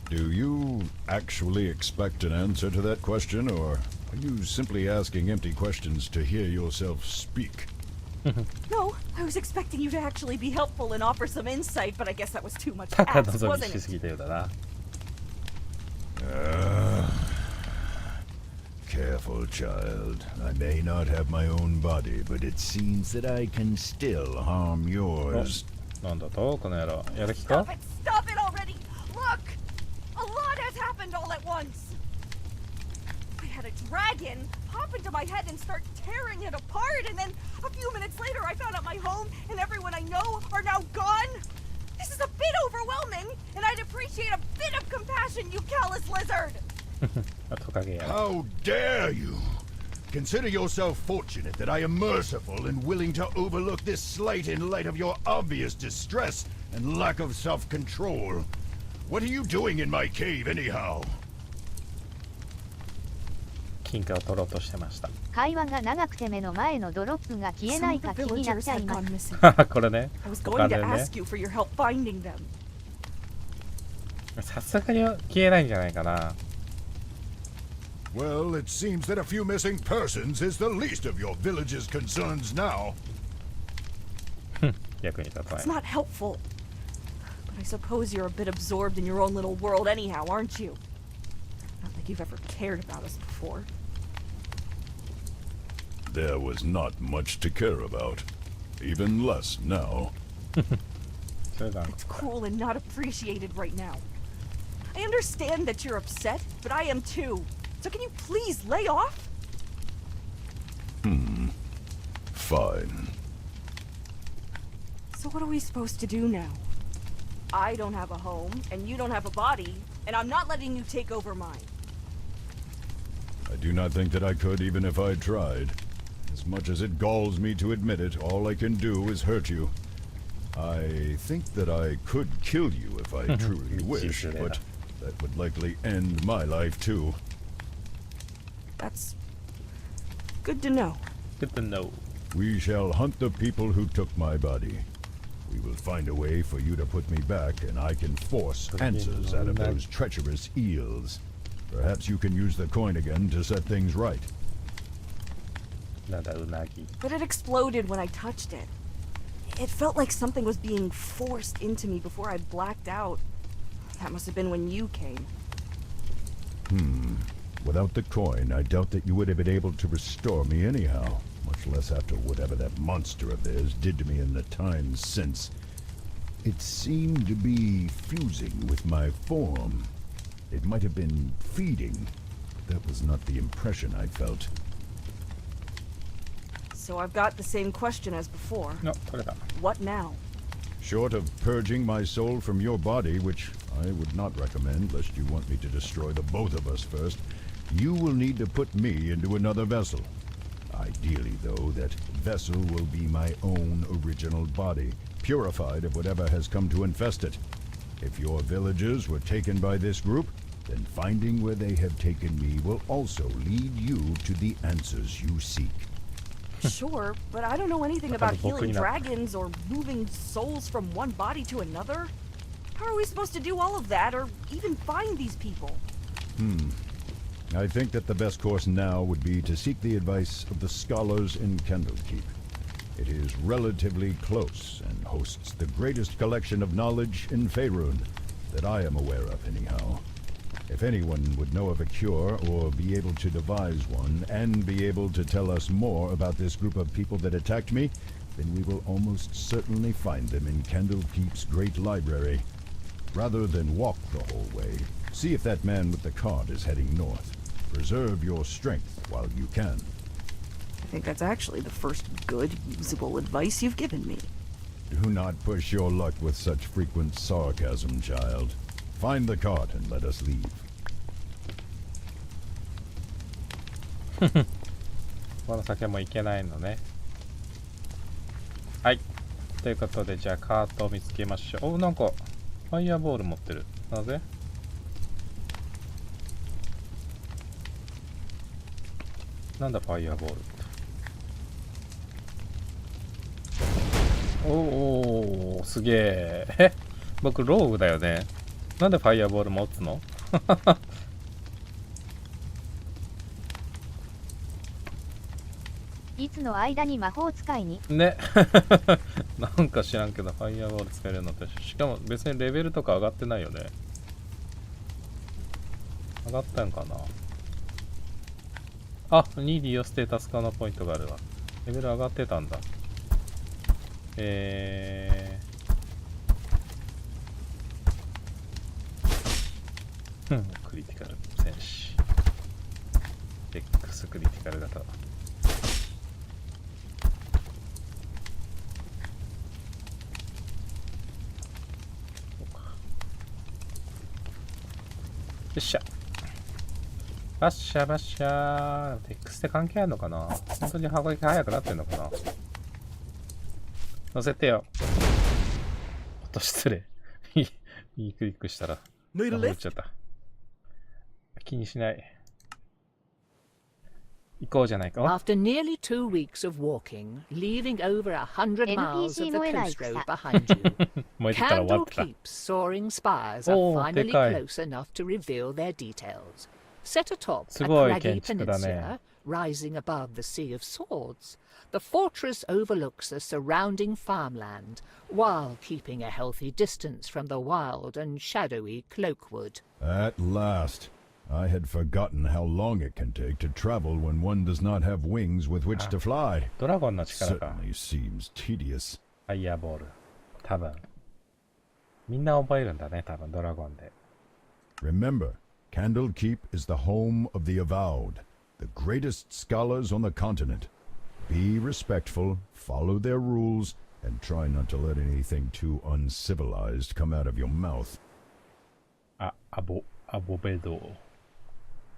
Do you actually expect an answer to that question, or are you simply asking empty questions to hear yourself speak? No, I was expecting you to actually be helpful and offer some insight, but I guess that was too much 高 ask, 望み wasn't しす it? ぎたようだな。Careful, child. I may not have my own body, but it seems that I can still harm yours. なんだとこの野郎。やる気か？ Stop it already! Look! A lot has happened all at once! I had a dragon pop into my head and start tearing it apart, and then a few minutes later I found out my home and everyone I know are now gone! This is a bit overwhelming, and I'd appreciate a bit of compassion, you callous lizard! How dare you! Consider yourself fortunate that I am merciful and willing to overlook this slight in light of your obvious distress and lack of self-control. What are you doing in my cave, anyhow? 金貨を取ろうとしてました。会話が長くて目の前のドロップが消えないか気になっちゃいます。これね。 I was going to ask you for your help finding them. さすがに消えないんじゃないかな。Well, it seems that a few missing persons is the least of your village's concerns now. 役に立たない。 It's not helpful. But I suppose you're a bit absorbed in your own little world anyhow, aren't you? Not like you've ever cared about us before. There was not much to care about. Even less now. It's cruel and not appreciated right now. I understand that you're upset, but I am too. So can you please lay off? Fine. So what are we supposed to do now? I don't have a home, and you don't have a body, and I'm not letting you take over mine. I do not think that I could even if I tried. As much as it galls me to admit it, all I can do is hurt you. I think that I could kill you if I truly wish, but that would likely end my life too. That's good to know. Good to know. We shall hunt the people who took my body. We will find a way for you to put me back, and I can force answers out of those treacherous eels. Perhaps you can use the coin again to set things right. But it exploded when I touched it. It felt like something was being forced into me before I blacked out. That must have been when you came. Without the coin, I doubt that you would have been able to restore me anyhow, much less after whatever that monster of theirs did to me in the time since. It seemed to be fusing with my form. It might have been feeding, but that was not the impression I felt. So I've got the same question as before. No, これだ。 What now? Short of purging my soul from your body, which I would not recommend lest you want me to destroy the both of us first, you will need to put me into another vessel. Ideally, though, that vessel will be my own original body, purified of whatever has come to infest it. If your villagers were taken by this group, then finding where they have taken me will also lead you to the answers you seek. Sure, but I don't know anything about healing dragons or moving souls from one body to another. How are we supposed to do all of that or even find these people? I think that the best course now would be to seek the advice of the scholars in Candlekeep. It is relatively close and hosts the greatest collection of knowledge in Faerun that I am aware of anyhow. If anyone would know of a cure or be able to devise one and be able to tell us more about this group of people that attacked me, then we will almost certainly find them in Candlekeep's great library. Rather than walk the whole way, see if that man with the cart is heading north. Preserve your strength while you can. I think that's actually the first good, usable advice you've given me. Do not push your luck with such frequent sarcasm, child. Find the cart and let us leave. この先も行けないのね。はい。ということで、じゃあカートを見つけましょう。お、なんか、ファイヤーボール持ってる。なぜ？なんだファイヤーボールって。おー、すげえ。え、僕ローグだよね。なんでファイヤーボール持つの？いつの間に魔法使いにね。なんか知らんけどファイヤーボール使えるようになったし、しかも別にレベルとか上がってないよね。上がったんかな。あ、ニーディーよステータス化のポイントがあるわ。レベル上がってたんだ。クリティカル戦士。X クリティカル型。よっしゃ。バッシャバッシャー。テックスって関係あるのかな？本当に箱行き速くなってんのかな？乗せてよ。おっと失礼。右クリックしたら。乗っちゃった。気にしない。行こうじゃないか。After nearly 2 weeks of walking, leaving over 100 miles of the coast road behind you, Candlekeep's soaring spires are finally close enough to reveal their details. Set atop a craggy peninsula, rising above the Sea of Swords, the fortress overlooks the surrounding farmland, while keeping a healthy distance from the wild and shadowy Cloakwood. At last. I had forgotten how long it can take to travel when one does not have wings with which to fly. Certainly seems tedious. ファイヤーボール。多分。みんな覚えるんだね、多分ドラゴンで。Remember, Candlekeep is the home of the Avowed, the greatest scholars on the continent. Be respectful, follow their rules, and try not to let anything too uncivilized come out of your mouth. アボベド。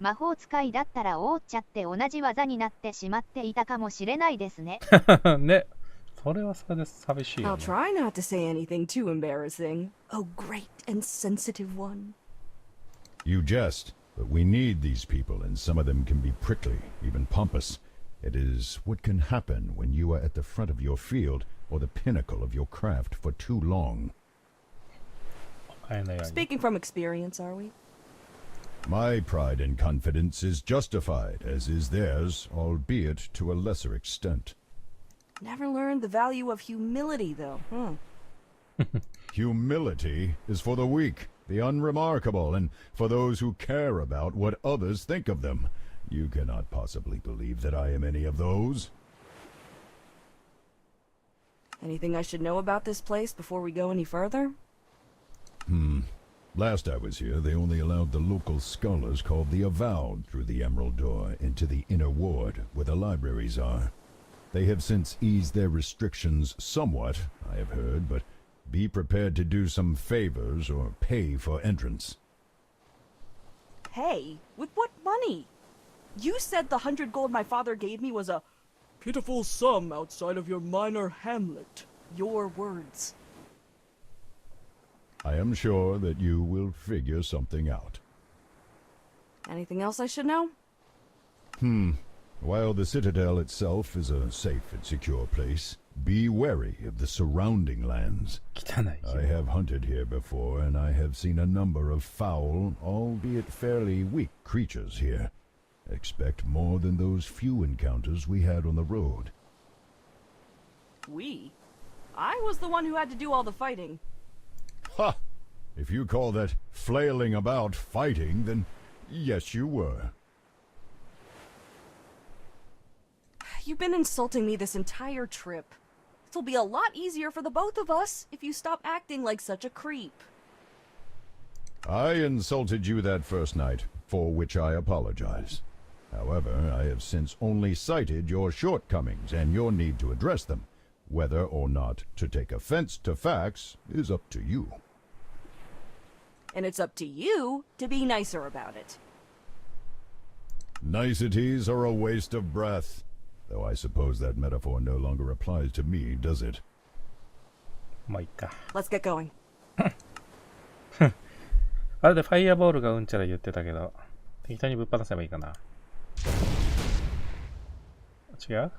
魔法使いだったら覆っちゃって同じ技になってしまっていたかもしれないですね。ね。それはそれで寂しいよね。I'll try not to say anything too embarrassing. Oh, great and sensitive one. You jest, but we need these people, and some of them can be prickly, even pompous. It is what can happen when you are at the front of your field or the pinnacle of your craft for too long. Speaking from experience, are we? My pride and confidence is justified, as is theirs, albeit to a lesser extent. Never learned the value of humility, though, huh? Humility is for the weak, the unremarkable, and for those who care about what others think of them. You cannot possibly believe that I am any of those. Anything I should know about this place before we go any further? Last I was here, they only allowed the local scholars called the Avowed through the Emerald Door into the inner ward where the libraries are. They have since eased their restrictions somewhat, I have heard, but be prepared to do some favors or pay for entrance. Hey, with what money? You said the 100 gold my father gave me was a pitiful sum outside of your minor hamlet. Your words. I am sure that you will figure something out. Anything else I should know? While the Citadel itself is a safe and secure place, be wary of the surrounding lands. I have hunted here before, and I have seen a number of foul, albeit fairly weak creatures here. Expect more than those few encounters we had on the road. We? I was the one who had to do all the fighting. Ha! If you call that flailing about fighting, then yes, you were. You've been insulting me this entire trip. It'll be a lot easier for the both of us if you stop acting like such a creep. I insulted you that first night, for which I apologize. However, I have since only cited your shortcomings and your need to address them. Whether or not to take offense to facts is up to you. And it's up to you to be nicer about it. Niceties are a waste of breath. Though I suppose that metaphor no longer applies to me, does it? Let's get going. あれでファイアボールがうんちゃら言ってたけど、適当にぶっ放せばいいかな。違う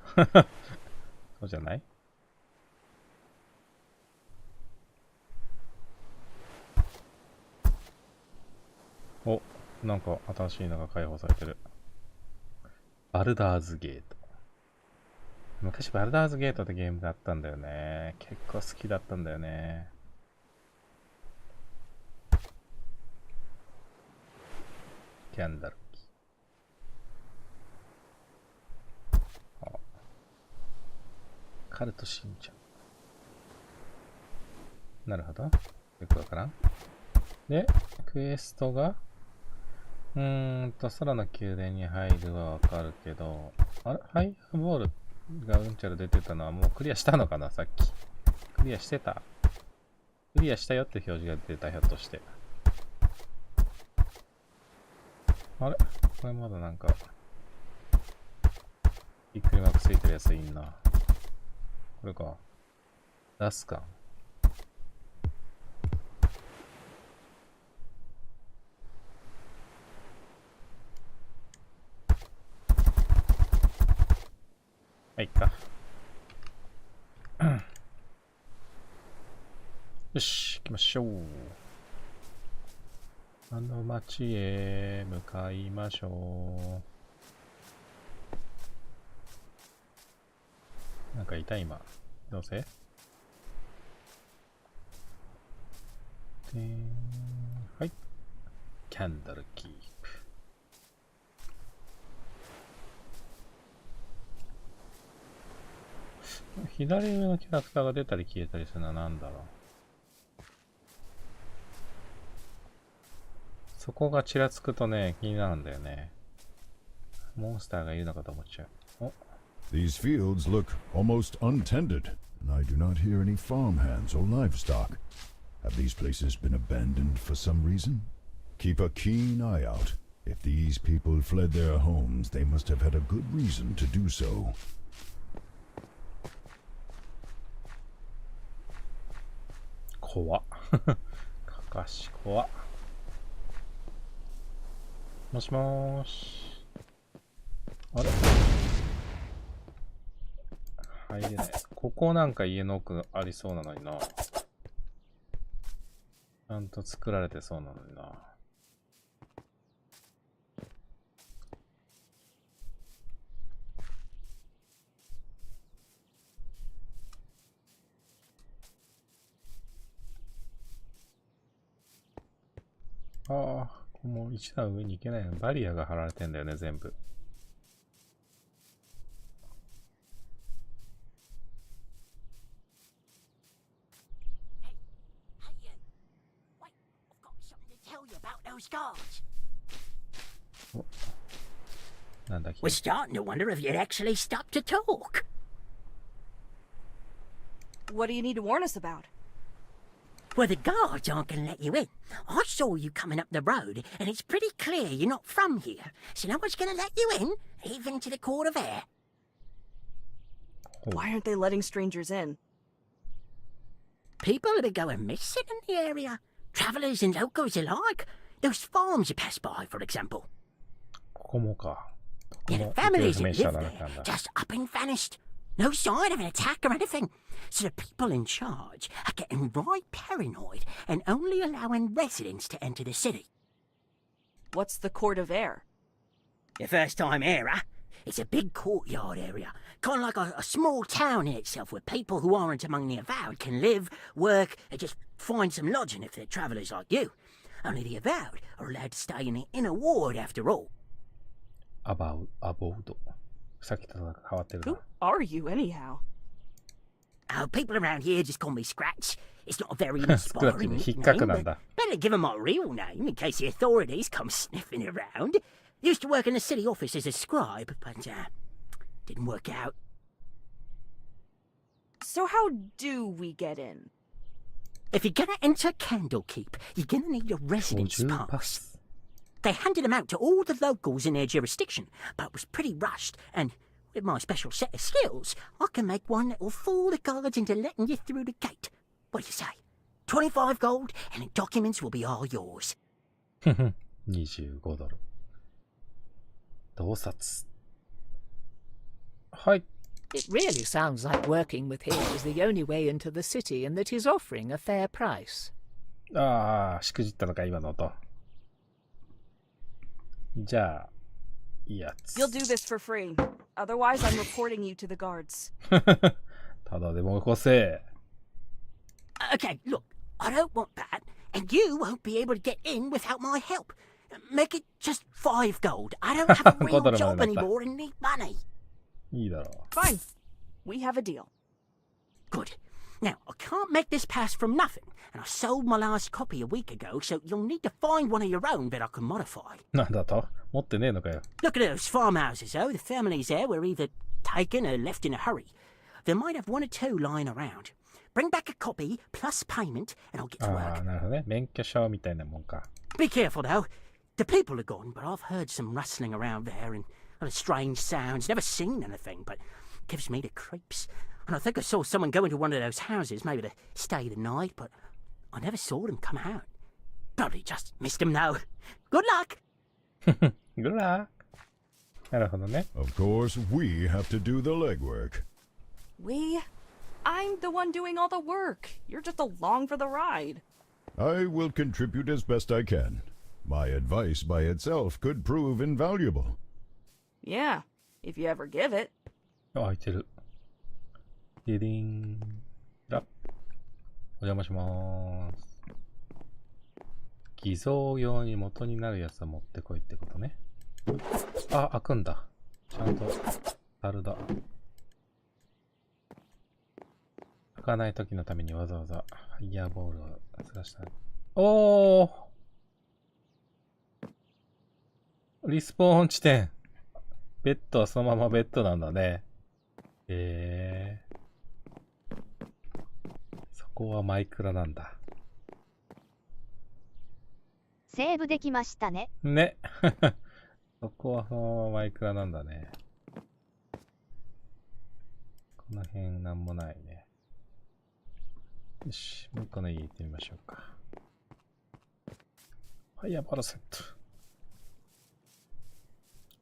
そうじゃない？お、なんか新しいのが解放されてる。バルダーズゲート。昔バルダーズゲートってゲームがあったんだよね。結構好きだったんだよね。キャンダルキー。あ、カルト信者。なるほど。よくわからん。で、クエストが空の宮殿に入るはわかるけど、あれハイアボールがうんちゃら出てたのはもうクリアしたのかなさっき。クリアしてた。クリアしたよって表示が出てた、ひょっとして。あれこれまだなんか、びっくりマークついてるやついいな。これか。出すか。はい、か。よし、行きましょう。あの町へ向かいましょう。なんかいた今。どうせで、はい。キャンドルキープ。左上のキャラクターが出たり消えたりするのは何だろう。そこがちらつくとね、気になるんだよね。モンスターがいるのかと思っちゃう。お。These fields look almost untended, and I do not hear any farmhands or livestock. Have these places been abandoned for some reason? Keep a keen eye out. If these people fled their homes, they must have had a good reason to do so. 怖っ。かかし怖っ。もしもーし。あれ入れない。ここなんか家の奥ありそうなのにな。ちゃんと作られてそうなのにな。ああ。もう一段上に行けないの。バリアが張られてんだよね、全部。お、なんだっけ。We're starting to wonder if you'd actually stop to talk. What do you need to warn us about? Well, the guards aren't going to let you in. I saw you coming up the road, and it's pretty clear you're not from here. So no one's going to let you in, even to the Court of Air. Why aren't they letting strangers in? People that are going missing in the area. Travellers and locals alike. Those farms you pass by, for example. ここもか。Yeah, the families that live there just up and vanished. No sign of an attack or anything. So the people in charge are getting right paranoid and only allowing residents to enter the city. What's the Court of Air? The first time era. It's a big courtyard area, kind of like a small town in itself where people who aren't among the avowed can live, work, and just find some lodging if they're travellers like you. Only the avowed are allowed to stay in the inner ward after all. Abode. さっきと変わってるな。Who are you anyhow? Oh, people around here just call me Scratch. It's not a very inspiring nickname, but better give them my real name in case the authorities come sniffing around. Used to work in the city office as a scribe, but didn't work out. So how do we get in? If you're gonna enter Candlekeep, you're gonna need a residence pass. They handed them out to all the locals in their jurisdiction, but it was pretty rushed, and with my special set of skills, I can make one that will fool the guards into letting you through the gate. What do you say? 25 gold, and the documents will be all yours. 25ドル。洞察。はい。It really sounds like working with him is the only way into the city and that he's offering a fair price. ああ、しくじったのか、今の音。じゃあ、いいやつ。You'll do this for free. Otherwise, I'm reporting you to the guards. ただでもよこせ。Okay, look, I don't want that, and you won't be able to get in without my help. Make it just 5 gold. I don't have a real job anymore and need money. いいだろう。Fine. We have a deal. Good. Now, I can't make this pass from nothing, and I sold my last copy a week ago, so you'll need to find one of your own that I can modify. なんだと？持ってねえのかよ。Look at those farmhouses, though. The families there were either taken or left in a hurry. They might have 1 or 2 lying around. Bring back a copy, plus payment, and I'll get to work. ああ、なるほどね。免許証みたいなもんか。Be careful, though. The people are gone, but I've heard some rustling around there and strange sounds. Never seen anything, but gives me the creeps. And I think I saw someone go into one of those houses, maybe to stay the night, but I never saw them come out. Probably just missed them, though. Good luck! Good luck! なるほどね。Of course, we have to do the legwork. We? I'm the one doing all the work. You're just along for the ride. I will contribute as best I can. My advice by itself could prove invaluable. Yeah, if you ever give it. あ、開いてる。ディディン。だ。お邪魔しまーす。偽造用に元になるやつを持ってこいってことね。あ、開くんだ。ちゃんと、樽だ。開かない時のためにわざわざファイヤーボールをずらした。おー！リスポーン地点。ベッドはそのままベッドなんだね。そこはマイクラなんだ。セーブできましたね。ね。そこはそのままマイクラなんだね。この辺なんもないね。よし、もう一個の家行ってみましょうか。ファイヤーボールセット。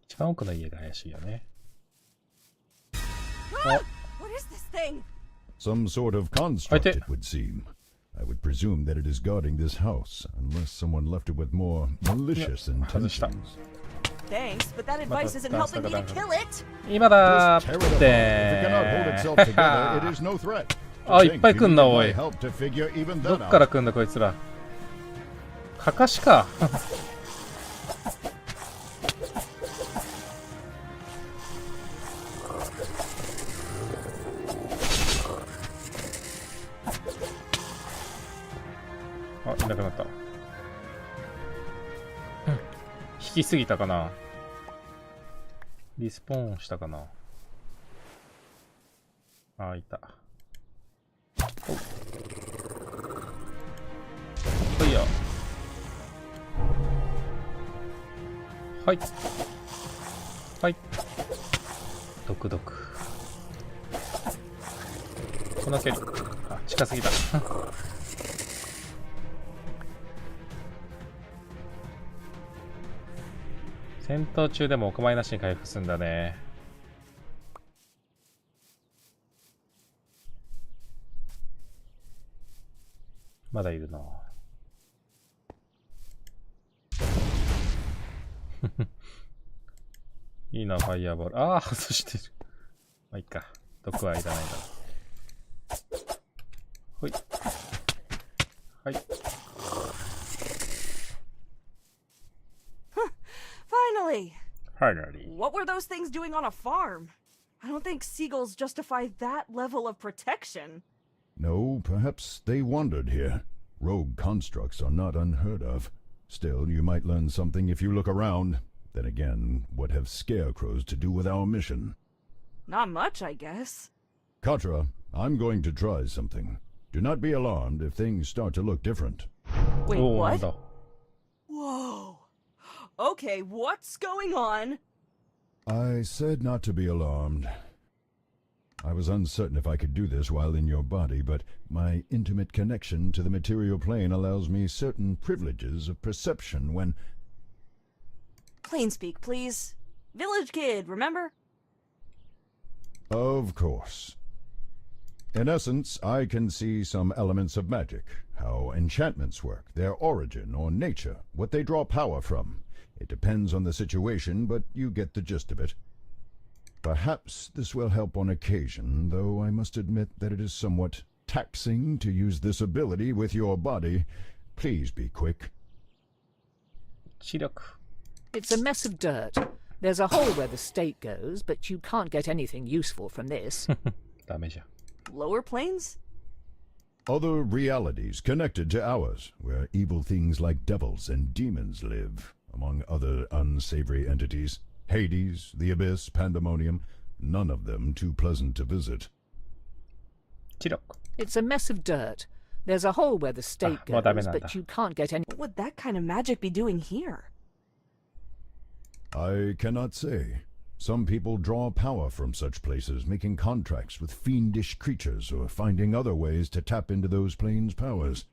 一番奥の家が怪しいよね。What is this thing? Some sort of construct, it would seem. I would presume that it is guarding this house, unless someone left it with more malicious intentions. Thanks, but that advice isn't helping me to kill it. 今だーってあ、いっぱい来んな、おい。どっから来んだ、こいつら。かかしか。あ、いなくなった。引きすぎたかな。リスポーンしたかな。あ、いた。はい。はい。毒毒。この距離。あ、近すぎた。戦闘中でもお構いなしに回復するんだね。まだいるな。いいな、ファイヤーボール。ああ、外してる。まあいいか。毒はいらないだろう。ほい。はい。Finally! Finally. What were those things doing on a farm? I don't think seagulls justify that level of protection. No, perhaps they wandered here. Rogue constructs are not unheard of. Still, you might learn something if you look around. Then again, what have scarecrows to do with our mission? Not much, I guess. Katra, I'm going to try something. Do not be alarmed if things start to look different. Wait, what? No. Whoa. Okay, what's going on? I said not to be alarmed. I was uncertain if I could do this while in your body, but my intimate connection to the material plane allows me certain privileges of perception when... Plain speak, please. Village kid, remember? Of course. In essence, I can see some elements of magic, how enchantments work, their origin or nature, what they draw power from. It depends on the situation, but you get the gist of it. Perhaps this will help on occasion, though I must admit that it is somewhat taxing to use this ability with your body. Please be quick. 知力。 It's a mess of dirt. There's a hole where the stake goes, but you can't get anything useful from this. ダメじゃん。 Lower planes? Other realities connected to ours, where evil things like devils and demons live, among other unsavory entities. Hades, the Abyss, Pandemonium, none of them too pleasant to visit. 知力。 It's a mess of dirt. There's a hole where the stakeもうダメ goes, なんだ。 but you can't get any... What would that kind of magic be doing here? I cannot say. Some people draw power from such places, making contracts with fiendish creatures or finding other ways to tap into those planes' powers.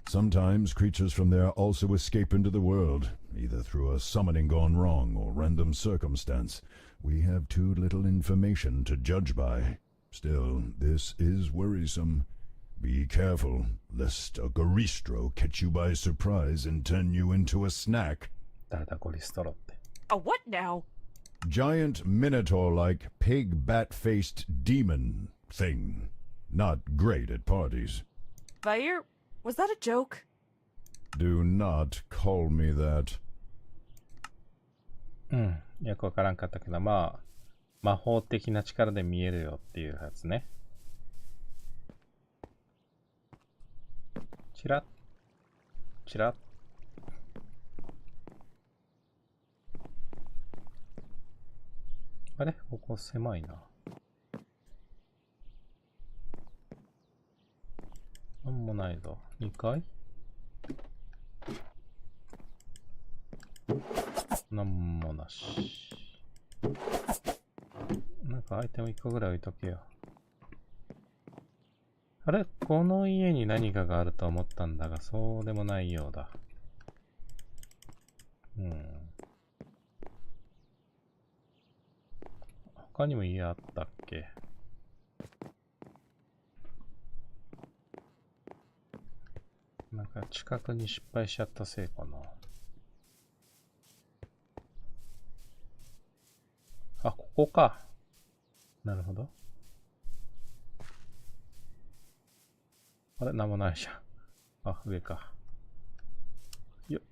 Sometimes creatures from there also escape into the world, either through a summoning gone wrong or random circumstance. We have too little information to judge by. Still, this is worrisome. Be careful, lest a Goristro catch you by surprise and turn you into a snack. 誰だゴリストロって。 A what now? Giant minotaur-like pig bat-faced demon thing. Not great at parties. Vair, was that a joke? Do not call me that. うん。よくわからんかったけど、まあ、魔法的な力で見えるよっていうやつね。チラッ。チラッ。あれここ狭いな。なんもないぞ。2階なんもなし。なんかアイテム1個ぐらい置いとけよ。あれこの家に何かがあると思ったんだが、そうでもないようだ。他にも家あったっけ？なんか近くに失敗しちゃったせいかな。あ、ここか。なるほど。あれなんもないじゃん。あ、上か。よっ。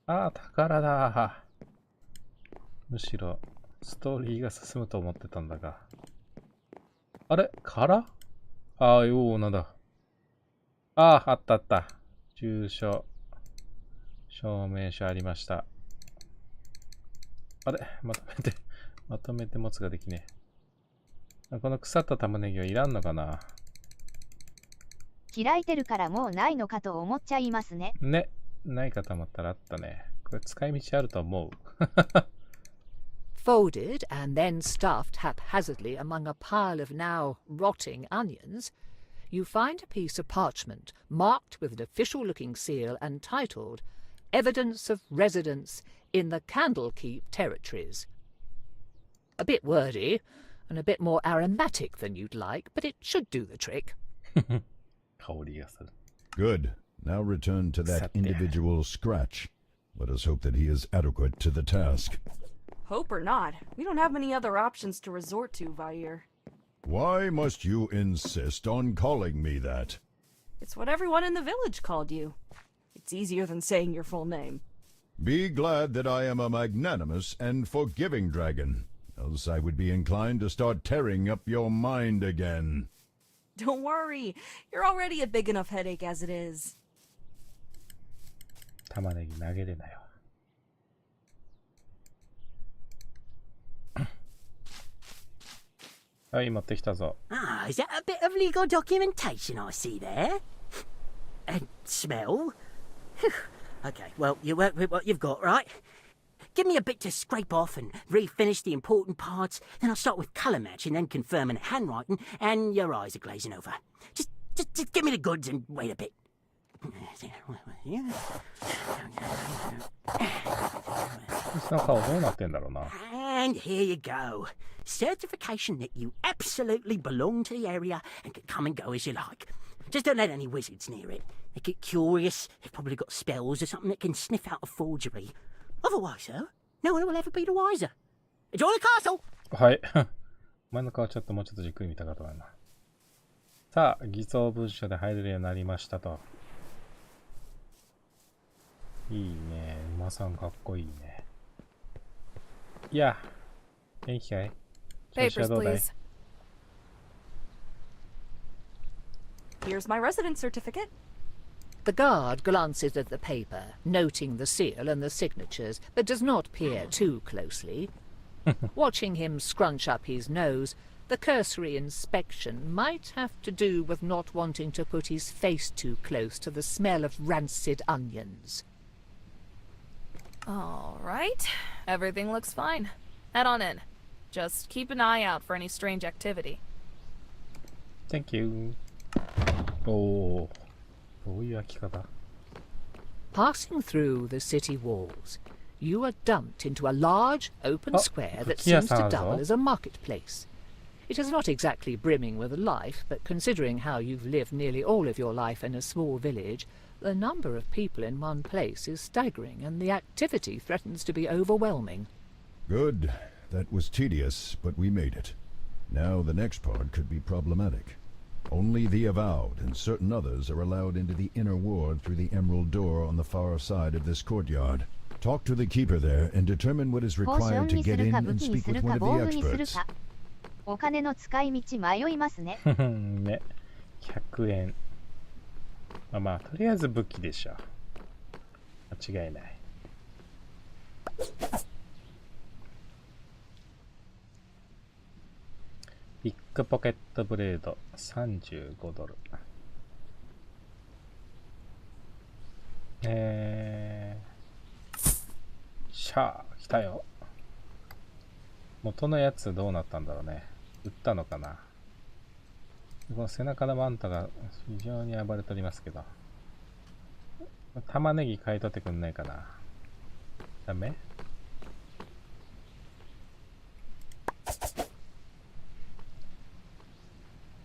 あ、宝だ。むしろストーリーが進むと思ってたんだが。あれからああ、よう、なんだ。ああ、あったあった。住所。証明書ありました。あれまとめて持つができねえ。この腐った玉ねぎはいらんのかな？開いてるからもうないのかと思っちゃいますね。ね。ないかと思ったらあったね。これ使い道あると思う。Folded and then stuffed haphazardly among a pile of now rotting onions, you find a piece of parchment marked with an official-looking seal and titled Evidence of Residence in the Candlekeep Territories. A bit wordy and a bit more aromatic than you'd like, but it should do the trick. Good. Now return to that individual Scratch. Let us hope that he is adequate to the task. Hope or not, we don't have many other options to resort to, Vair. Why must you insist on calling me that? It's what everyone in the village called you. It's easier than saying your full name. Be glad that I am a magnanimous and forgiving dragon, else I would be inclined to start tearing up your mind again. Don't worry, you're already a big enough headache as it is. 玉ねぎ投げれないわ。はい、持ってきたぞ。Ah, is that a bit of legal documentation I see there? And smell? Okay, well, you work with what you've got, right? Give me a bit to scrape off and refinish the important parts, then I'll start with colour matching, then confirming handwriting, and your eyes are glazing over. Just give me the goods and wait a bit. And here you go. Certification that you absolutely belong to the area and can come and go as you like. Just don't let any wizards near it. They get curious, they've probably got spells or something that can sniff out a forgery. Otherwise, though, no one will ever be the wiser. Enjoy the castle! はい。お前の顔ちょっともうちょっとじっくり見たかったな。さあ、偽装文書で入れるようになりましたと。いいね。馬さんかっこいいね。いや、元気かい？調子はどうだい？ Here's my residence certificate. The guard glances at the paper, noting the seal and the signatures, but does not peer too closely. Watching him scrunch up his nose, the cursory inspection might have to do with not wanting to put his face too close to the smell of rancid onions. All right. Everything looks fine. Head on in. Just keep an eye out for any strange activity. Thank you. おお、どういう開き方? Passing through the city walls, you are dumped into a large, open square that seems to double as a marketplace. It is not exactly brimming with life, but considering how you've lived nearly all of your life in a small village, the number of people in one place is staggering, and the activity threatens to be overwhelming. Good. That was tedious, but we made it. Now the next part could be problematic. Only the Avowed and certain others are allowed into the inner ward through the emerald door on the far side of this courtyard. Talk to the keeper there and determine what is required to get in and speak with one of the experts. お金の使い道迷いますね。ね、100円。まあ、とりあえず武器でしょ。間違いない。ビッグポケットブレード$35。シャー、来たよ。元のやつどうなったんだろうね。撃ったのかな。この背中のマンタが非常に暴れておりますけど。玉ねぎ買い取ってくんないかな。ダメ？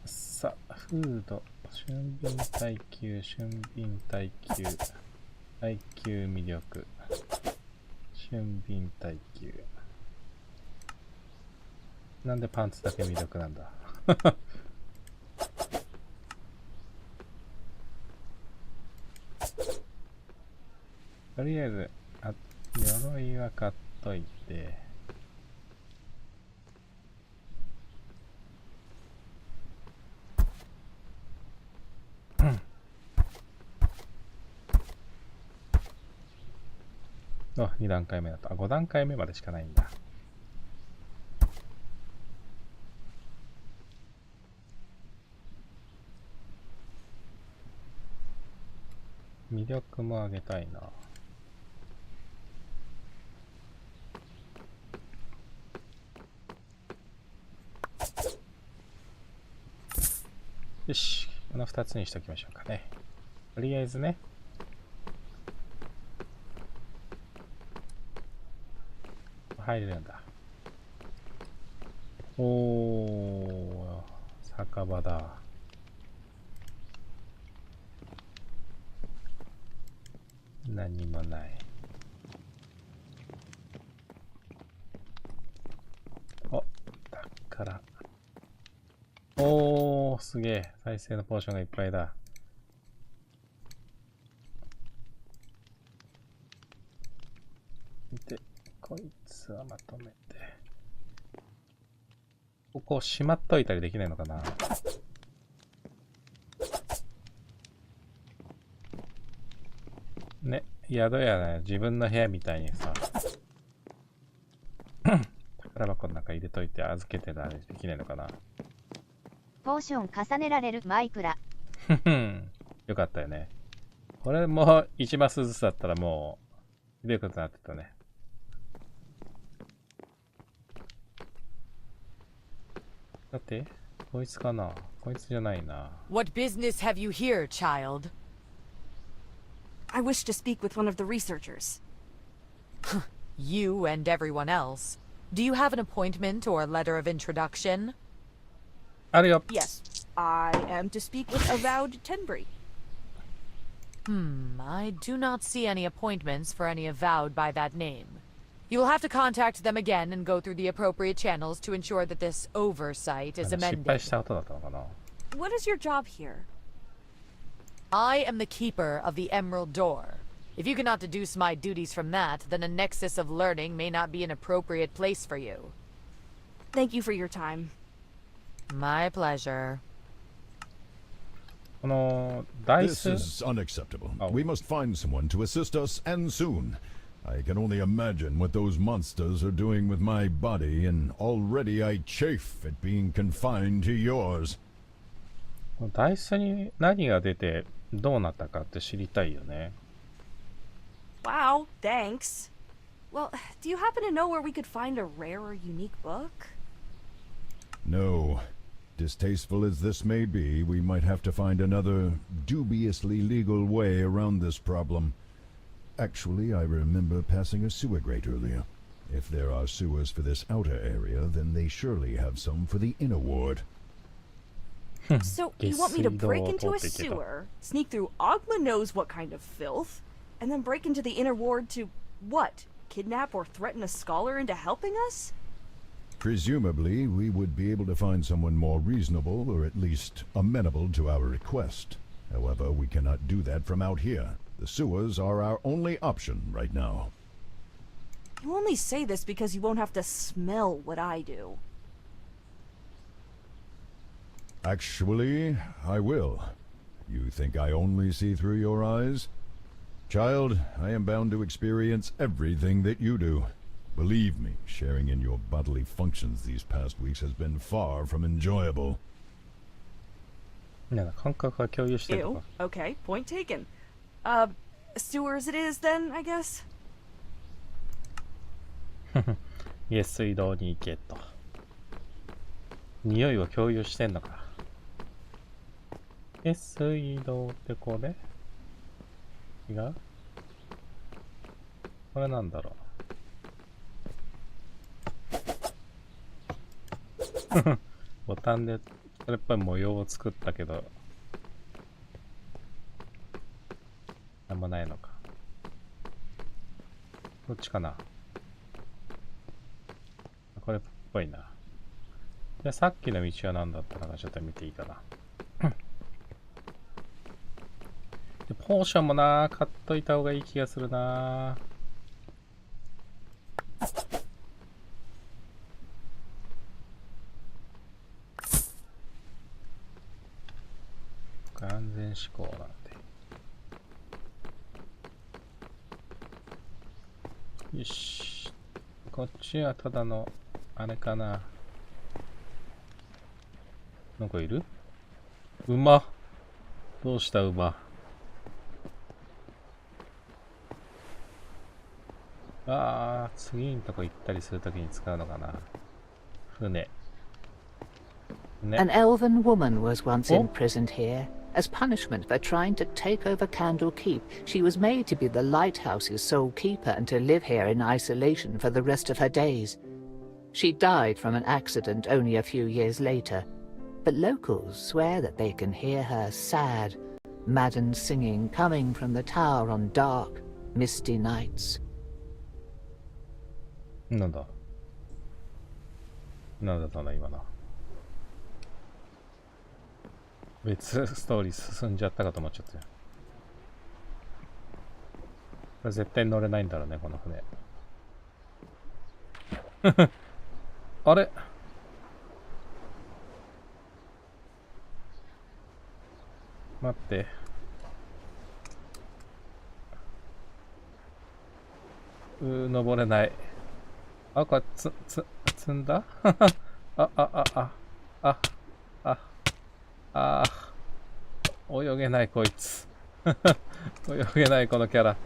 さあ、フード、俊敏耐久、俊敏耐久、耐久魅力、俊敏耐久。なんでパンツだけ魅力なんだとりあえず、鎧は買っといて、2段階目だと。5段階目までしかないんだ。魅力も上げたいな。よし、この2つにしておきましょうかね。とりあえずね。入れるんだ。おー、酒場だ。何もない。お、だから。おー、すげえ。再生のポーションがいっぱいだ。で、こいつはまとめて。ここしまっといたりできないのかな。ね、宿やね、自分の部屋みたいにさ、宝箱の中入れといて預けてたりできないのかな。ポーション重ねられるマイクラ。よかったよね。これも1マスずつだったらもう、ひどいことになってたね。だって、こいつかな？こいつじゃないな。What business have you here, child? I wish to speak with one of the researchers. You and everyone else. Do you have an appointment or a letter of introduction? Yes, I am to speak with Avowed Tenbury. I do not see any appointments for any Avowed by that name. You will have to contact them again and go through the appropriate channels to ensure that this oversight is amended. What is your job here? I am the keeper of the Emerald Door. If you cannot deduce my duties from that, then a nexus of learning may not be an appropriate place for you. Thank you for your time. My pleasure. This is unacceptable. We must find someone to assist us, and soon. I can only imagine what those monsters are doing with my body, and already I chafe at being confined to yours. ダイスに何が出てどうなったかって知りたいよね。Wow, thanks. Well, do you happen to know where we could find a rare or unique book? No. Distasteful as this may be, we might have to find another dubiously legal way around this problem. Actually, I remember passing a sewer grate earlier. If there are sewers for this outer area, then they surely have some for the inner ward. So, you want me to break into a sewer, sneak through Ogma knows what kind of filth, and then break into the inner ward to, what, kidnap or threaten a scholar into helping us? Presumably, we would be able to find someone more reasonable, or at least amenable to our request. However, we cannot do that from out here. The sewers are our only option right now. You only say this because you won't have to smell what I do. Actually, I will. You think I only see through your eyes? Child, I am bound to experience everything that you do. Believe me, sharing in your bodily functions these past weeks has been far from enjoyable. Ew. Okay, point taken. Sewers it is then, I guess? 下水道に行けと。匂いを共有してんのか。下水道ってこれ？違う？これなんだろう。ボタンでそれっぽい模様を作ったけどなんもないのか。どっちかな。これっぽいな。じゃあさっきの道は何だったのかちょっと見ていいかな。でポーションもな買っといた方がいい気がするな。安全志向なんで。よし。こっちはただの、あれかな。なんかいる？馬。どうした馬。ああ、次のとこ行ったりするときに使うのかな。船。An elven woman was once imprisoned here. As punishment for trying to take over Candle Keep, she was made to be the lighthouse's sole keeper and to live here in isolation for the rest of her days. She died from an accident only a few years later, but locals swear that they can hear her sad, maddened singing coming from the tower on dark, misty nights. なんだったんだ今な。別ストーリー進んじゃったかと思っちゃったよ。これ絶対乗れないんだろうね、この船。あれ待って。登れない。あ、これ積んだ泳げないこいつ。泳げないこのキャラ。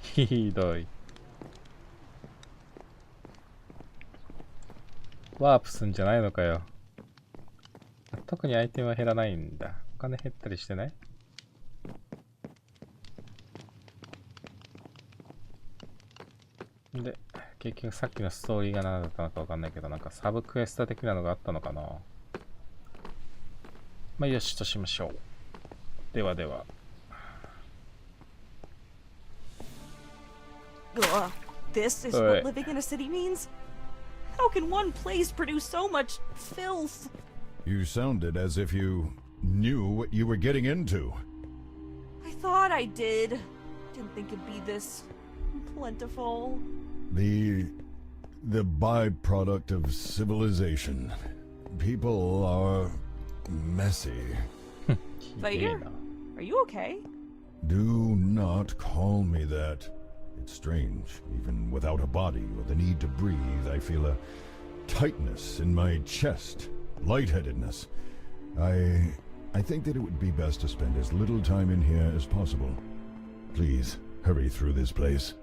ひどい。ワープすんじゃないのかよ。特にアイテムは減らないんだ。お金減ったりしてない？で、結局さっきのストーリーが何だったのかわかんないけど、なんかサブクエスト的なのがあったのかな。まあ、よしとしましょう。ではでは。This is what living in a city means? How can one place produce so much filth? You sounded as if you knew what you were getting into. I thought I did. Didn't think it'd be this plentiful. The byproduct of civilization. People are messy. Vader, are you okay? Do not call me that. It's strange. Even without a body or the need to breathe, I feel a tightness in my chest. Lightheadedness. I think that it would be best to spend as little time in here as possible. Please, hurry through this place.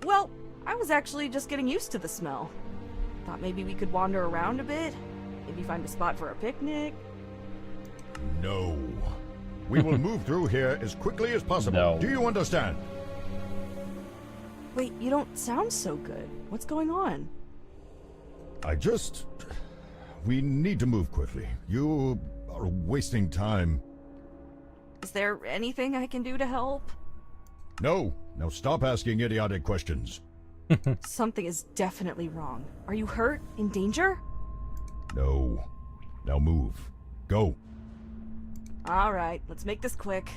Well, I was actually just getting used to the smell. Thought maybe we could wander around a bit. Maybe find a spot for a picnic. No. We will move through here as quickly as possible. No. Do you understand? Wait, you don't sound so good. What's going on? We need to move quickly. You are wasting time. Is there anything I can do to help? No. Now stop asking idiotic questions. Something is definitely wrong. Are you hurt? In danger? No. Now move. Go. Alright, let's make this quick.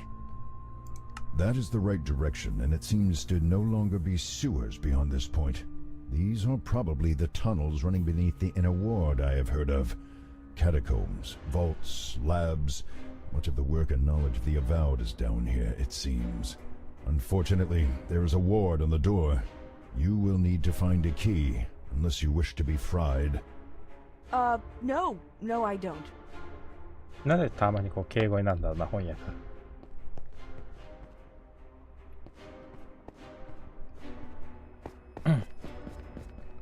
That is the right direction, and it seems to no longer be sewers beyond this point. These are probably the tunnels running beneath the inner ward I have heard of. Catacombs, vaults, labs. Much of the work and knowledge of the Avowed is down here, it seems. Unfortunately, there is a ward on the door. You will need to find a key, unless you wish to be fried. No, I don't. なんでたまにこう敬語になるんだろうな、翻訳。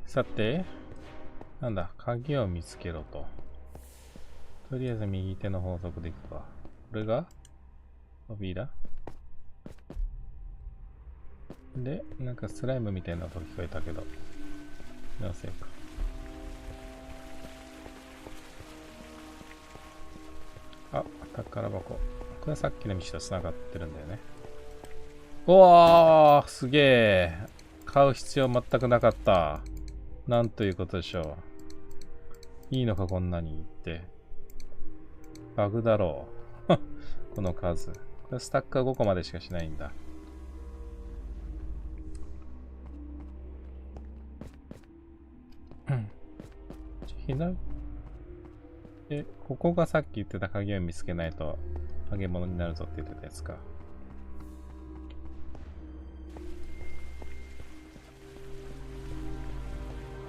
さて、なんだ、鍵を見つけろと。とりあえず右手の法則でいくか。これが扉で、なんかスライムみたいな音聞こえたけど、どうせよか。あ、宝箱。これはさっきの道と繋がってるんだよね。おー、すげえ。買う必要全くなかった。なんということでしょう。いいのか、こんなに言って。バグだろう。この数。これスタックは5個までしかしないんだ。左で、ここがさっき言ってた鍵を見つけないと、揚げ物になるぞって言ってたやつか。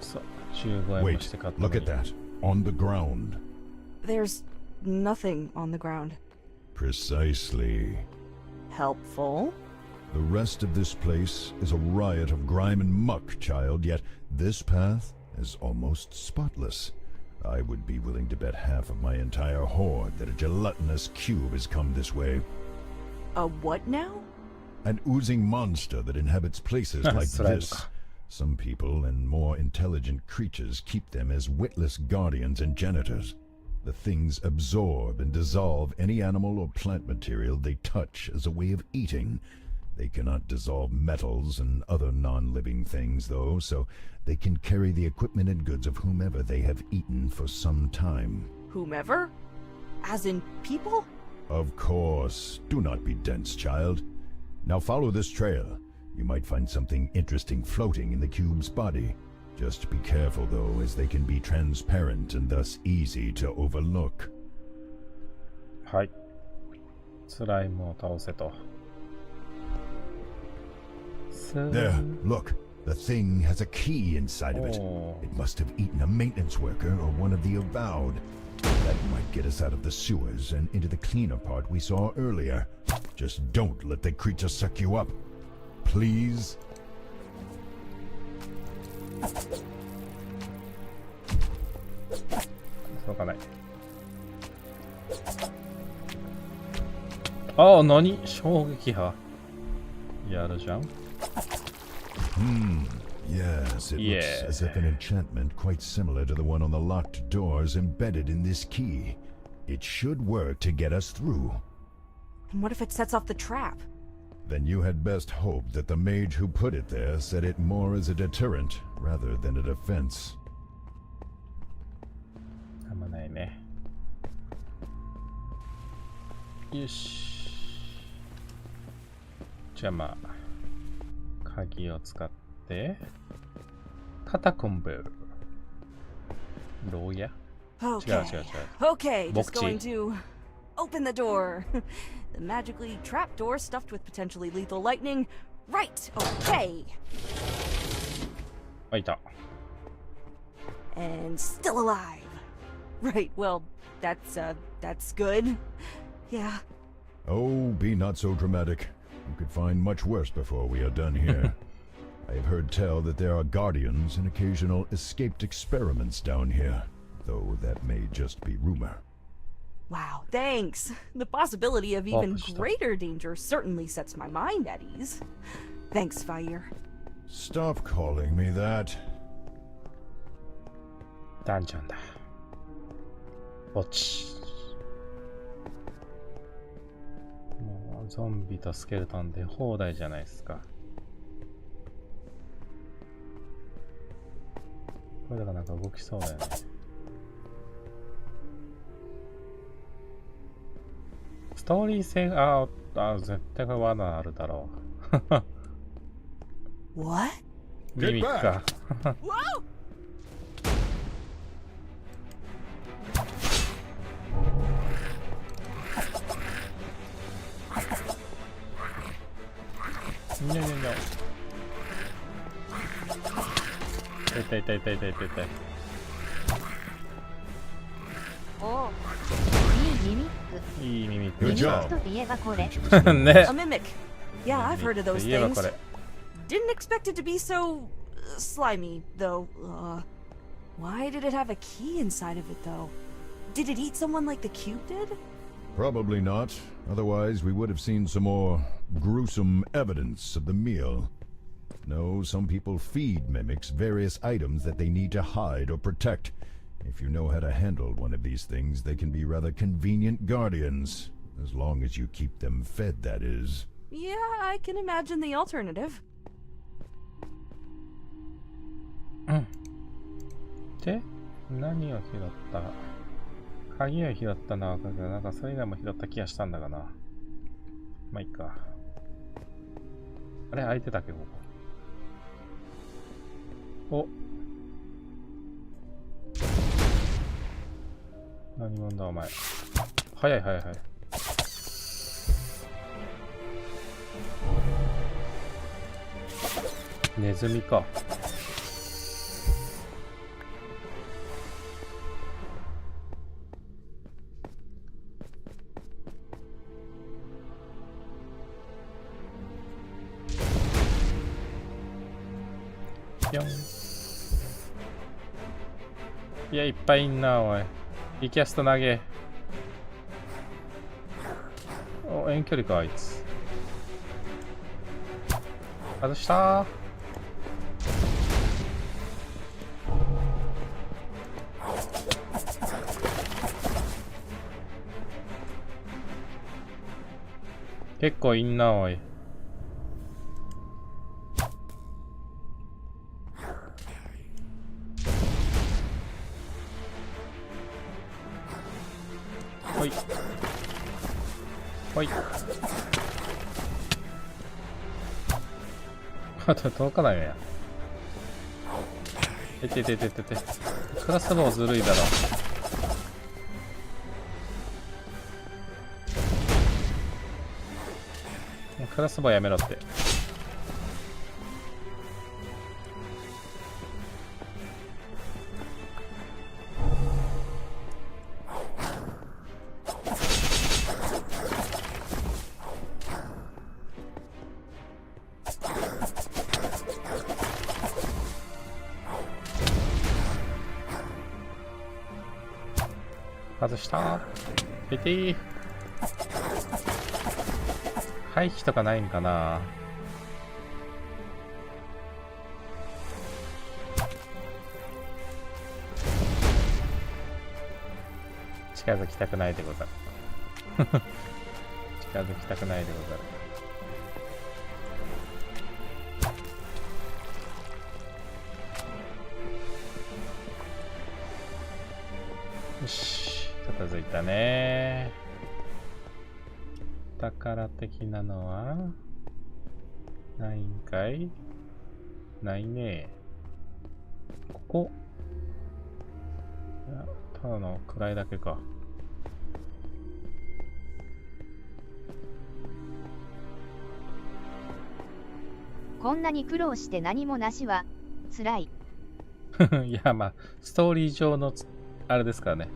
そう、15円もして買ったのに。Wait, look at that. on the ground. There's nothing on the ground. Precisely. Helpful. The rest of this place is a riot of grime and muck, child, yet this path is almost spotless. I would be willing to bet half of my entire horde that a gelatinous cube has come this way. A what now? An oozing monster that inhabits places like this. Some people and more intelligent creatures keep them as witless guardians and janitors. The things absorb and dissolve any animal or plant material they touch as a way of eating. They cannot dissolve metals and other non-living things, though, so they can carry the equipment and goods of whomever they have eaten for some time. Whomever? As in people? Of course. Do not be dense, child. Now follow this trail. You might find something interesting floating in the cube's body. Just be careful, though, as they can be transparent and thus easy to overlook. はい。スライムを倒せと。There, look. The thing has a key inside of it. It must have eaten a maintenance worker or one of the avowed. That might get us out of the sewers and into the cleaner part we saw earlier. Just don't let the creature suck you up. Please? そうかない。ああ、何？衝撃波。やるじゃん。Yes, it looks as if an enchantment quite similar to the one on the locked doors embedded in this key. It should work to get us through. And what if it sets off the trap? Then you had best hope that the mage who put it there set it more as a deterrent rather than a defense. あんまないね。よし。じゃあまあ、鍵を使って、カタコンブ。牢屋？ Okay. 違う違う違う。 Okay, just 牧地。 going to open the door. The magically trapped door stuffed with potentially lethal lightning. Right, okay. あ、いた。 And still alive. Right, well, that's good. Yeah. Oh, be not so dramatic. You could find much worse before we are done here. I have heard tell that there are guardians and occasional escaped experiments down here, though that may just be rumor. Wow, thanks. The possibility of even greater danger certainly sets my mind at ease. Thanks, Fire. Stop calling me that. ダンジョンだ。墓地。もうゾンビとスケルトンで放題じゃないですか。これだからなんか動きそうだよね。ストーリー性が、絶対これ罠あるだろう。What? ギミックか。にゃにゃにゃ。痛い痛い痛い痛い痛い痛い。おいいミミック。いいミミック。ミミックといえばこれ。ね。 A mimic. Yeah, I've heard of those といえば things. これ。 Didn't expect it to be so slimy, though. Why did it have a key inside of it, though? Did it eat someone like the cube did? Probably not. Otherwise, we would have seen some more gruesome evidence of the meal. No, some people feed mimics various items that they need to hide or protect. If you know how to handle one of these things, they can be rather convenient guardians. As long as you keep them fed, that is. Yeah, I can imagine the alternative. で、何を拾った？鍵を拾ったのは分かるけど、なんかそれ以外も拾った気がしたんだがな。まあいいか。あれ、開いてたっけ、ここ。お。何者だ、お前。早い早い早い。ネズミか。ぴょん。いや、いっぱいいんな、おい。リキャスト投げ。お、遠距離か、あいつ。外したー。結構いんな、おい。ほい。ほい。あと届かないね。てててててて。クラスボウずるいだろ。クラスボウやめろって。外した。ペティー。廃棄とかないんかな。近づきたくないでござる。近づきたくないでござる。よし、片付いたね。宝的なのはないんかい？ないね。ここ。いや、ただの位だけか。こんなに苦労して何もなしは辛い。いや、まあストーリー上のあれですからね。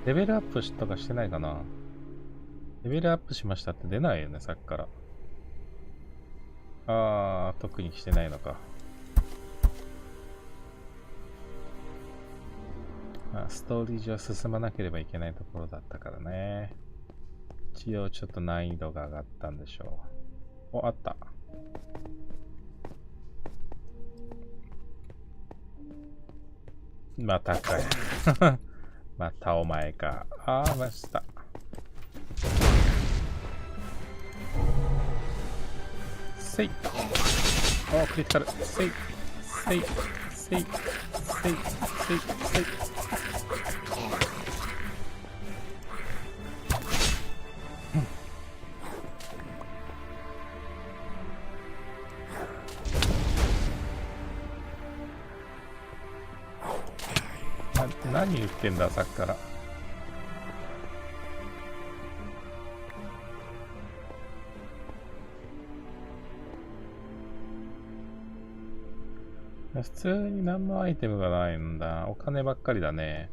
レベルアップとかしてないかな。レベルアップしましたって出ないよね、さっきから。あー、特にしてないのか。まあ、ストーリー上進まなければいけないところだったからね。一応ちょっと難易度が上がったんでしょう。お、あった。またかい。またお前か。あー、ました。せい。お、クリティカル。せい。せい。せい。せい。せい。せい。何言ってんだ、さっきから。普通に何のアイテムがないんだ。お金ばっかりだね。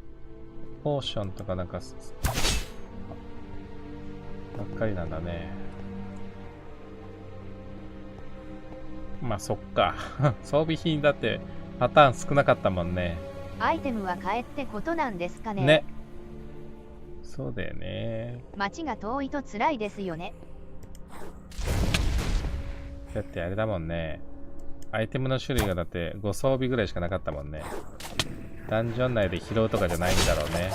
ポーションとかなんかばっかりなんだね。まあそっか。装備品だってパターン少なかったもんね。アイテムは買えってことなんですかね。ね。そうだよね。街が遠いと辛いですよね。だってあれだもんね。アイテムの種類がだって5装備ぐらいしかなかったもんね。ダンジョン内で拾うとかじゃないんだろうね。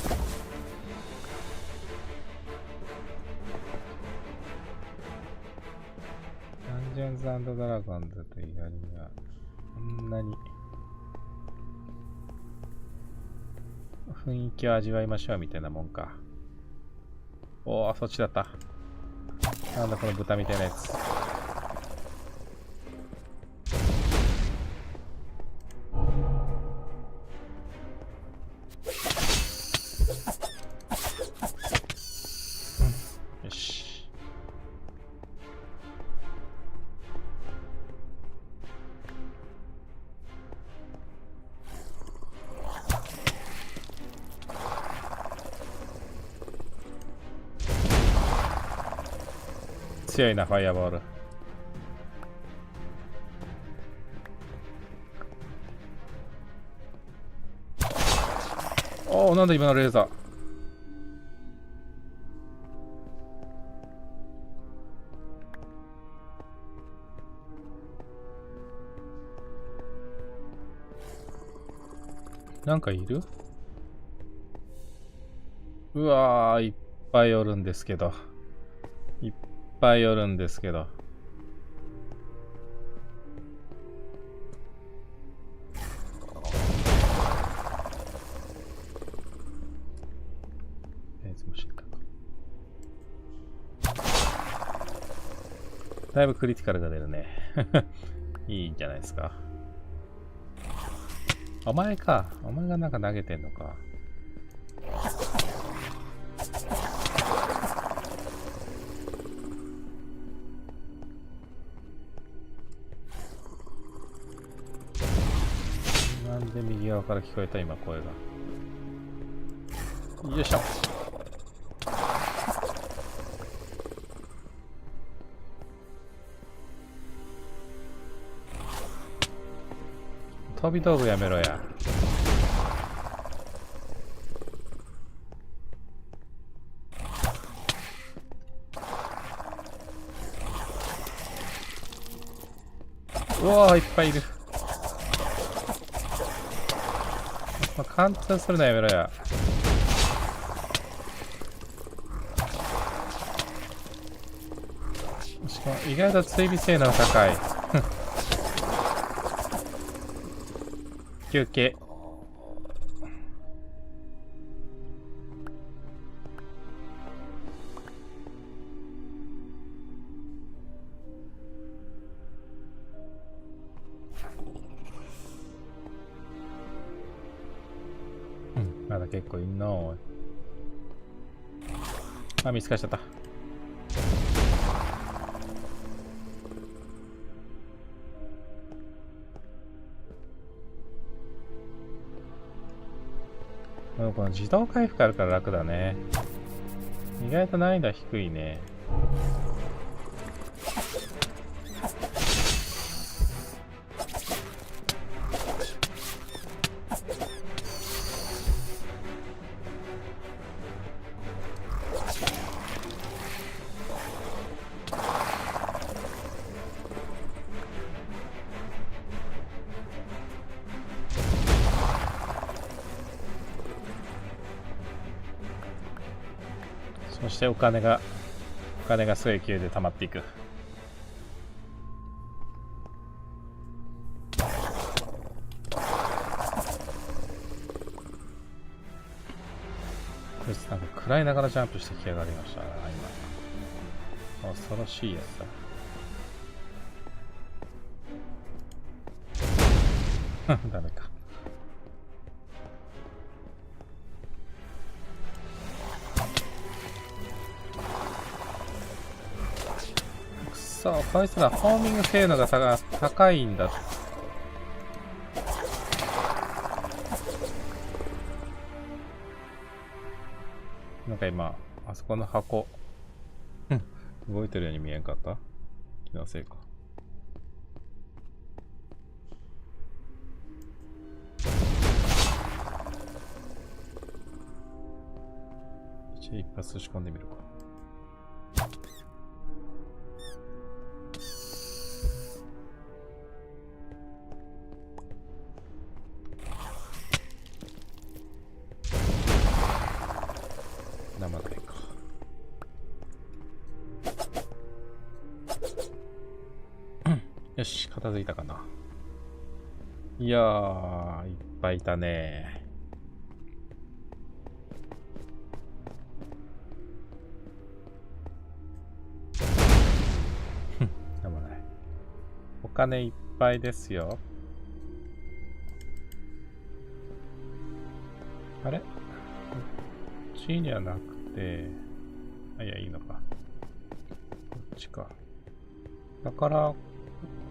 ダンジョンズ&ドラゴンズというよりはこんなに雰囲気を味わいましょうみたいなもんか。おー、そっちだった。なんだこの豚みたいなやつ。よし。強いな、ファイアボール。おお、なんだ今のレーザー。なんかいる？うわー、いっぱいおるんですけど。いっぱいおるんですけど。だいぶクリティカルが出るね。いいんじゃないですか。お前か。お前がなんか投げてんのか。なんで右側から聞こえた今声が。よいしょ。飛び道具やめろや。うわー、いっぱいいる。貫通するのやめろや。しかも意外と追尾性能高い。休憩。まだ結構いんの。あ、見つかっちゃった。この自動回復あるから楽だね。意外と難易度は低いね。そしてお金がすごい勢いで溜まっていく。こいつなんか食らいながらジャンプしてきやがりました今。恐ろしいやつだ。ダメか。こいつらホーミング性能が高いんだ。なんか今あそこの箱動いてるように見えんかった？気のせいか。一発仕込んでみるか。よし、片付いたかな。いやー、いっぱいいたね。でもない。お金いっぱいですよ。あれ？こっちにはなくて、いや、いいのか。こっちか。だから、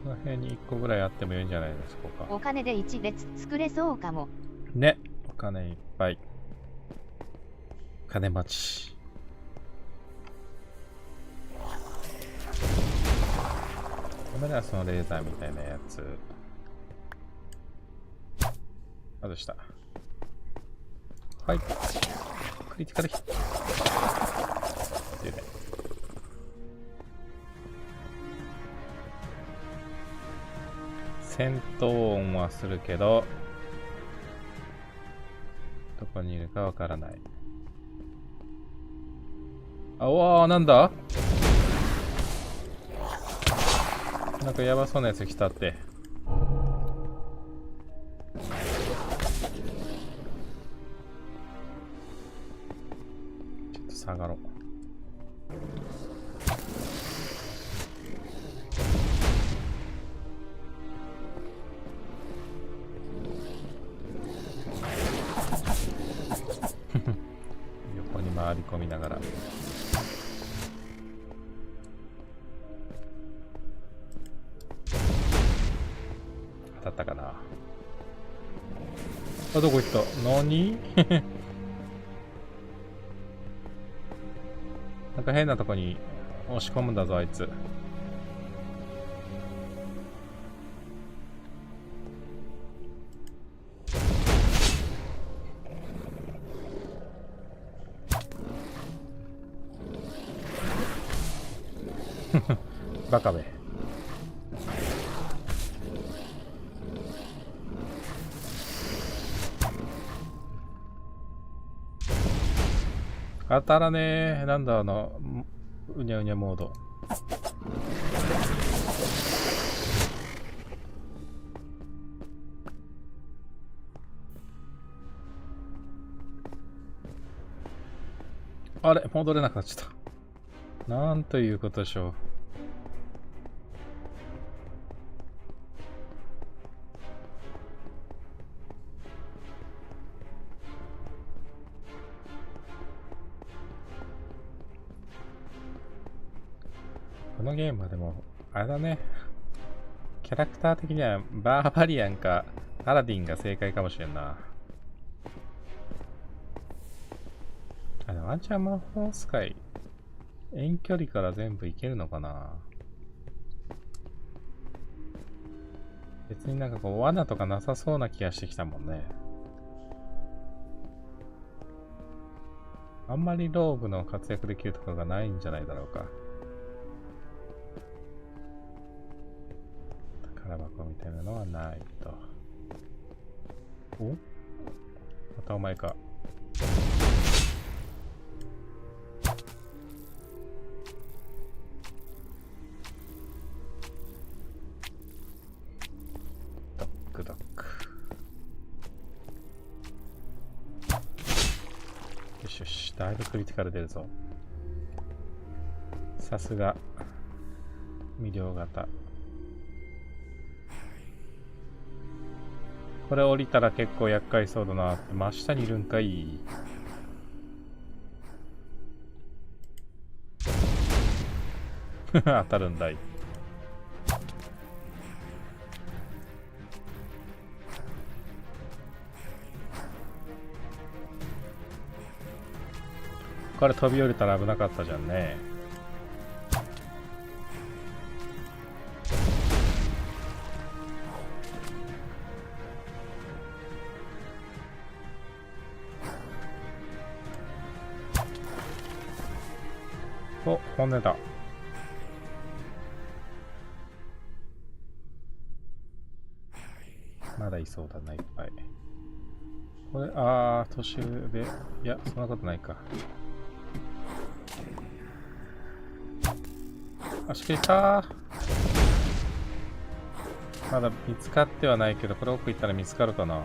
この辺に1個ぐらいあってもいいんじゃないですか。お金で1列作れそうかも。ね、お金いっぱい。金持ち。ダメだ、そのレーザーみたいなやつ。外した。はい。クリティカルヒット。戦闘音はするけど、どこにいるかわからない。あ、わあ、なんだ？なんかやばそうなやつ来たって。ちょっと下がろう。横に回り込みながら。当たったかな。あ、どこ行った？何？なんか変なとこに押し込むんだぞ、あいつ。バカめ。当たらねえ。なんだうにゃうにゃモード。あれ、戻れなくなっちゃった。なんということでしょう。このゲームはでも、あれだね。キャラクター的にはバーバリアンかアラディンが正解かもしれんな。あ、でもワンチャン魔法使い、遠距離から全部いけるのかな。別になんかこう罠とかなさそうな気がしてきたもんね。あんまりローグの活躍できるところがないんじゃないだろうか。宝箱みたいなのはないと。お？またお前か。ドックドック。よしよし、だいぶクリティカル出るぞ。さすが魅了型。これ降りたら結構厄介そうだな。真下にいるんかい。当たるんだい。これ飛び降りたら危なかったじゃんね。お、骨だ。まだいそうだな、いっぱい。これ、年上。いや、そんなことないか。足切れたー。まだ見つかってはないけど、これ奥行ったら見つかるかな。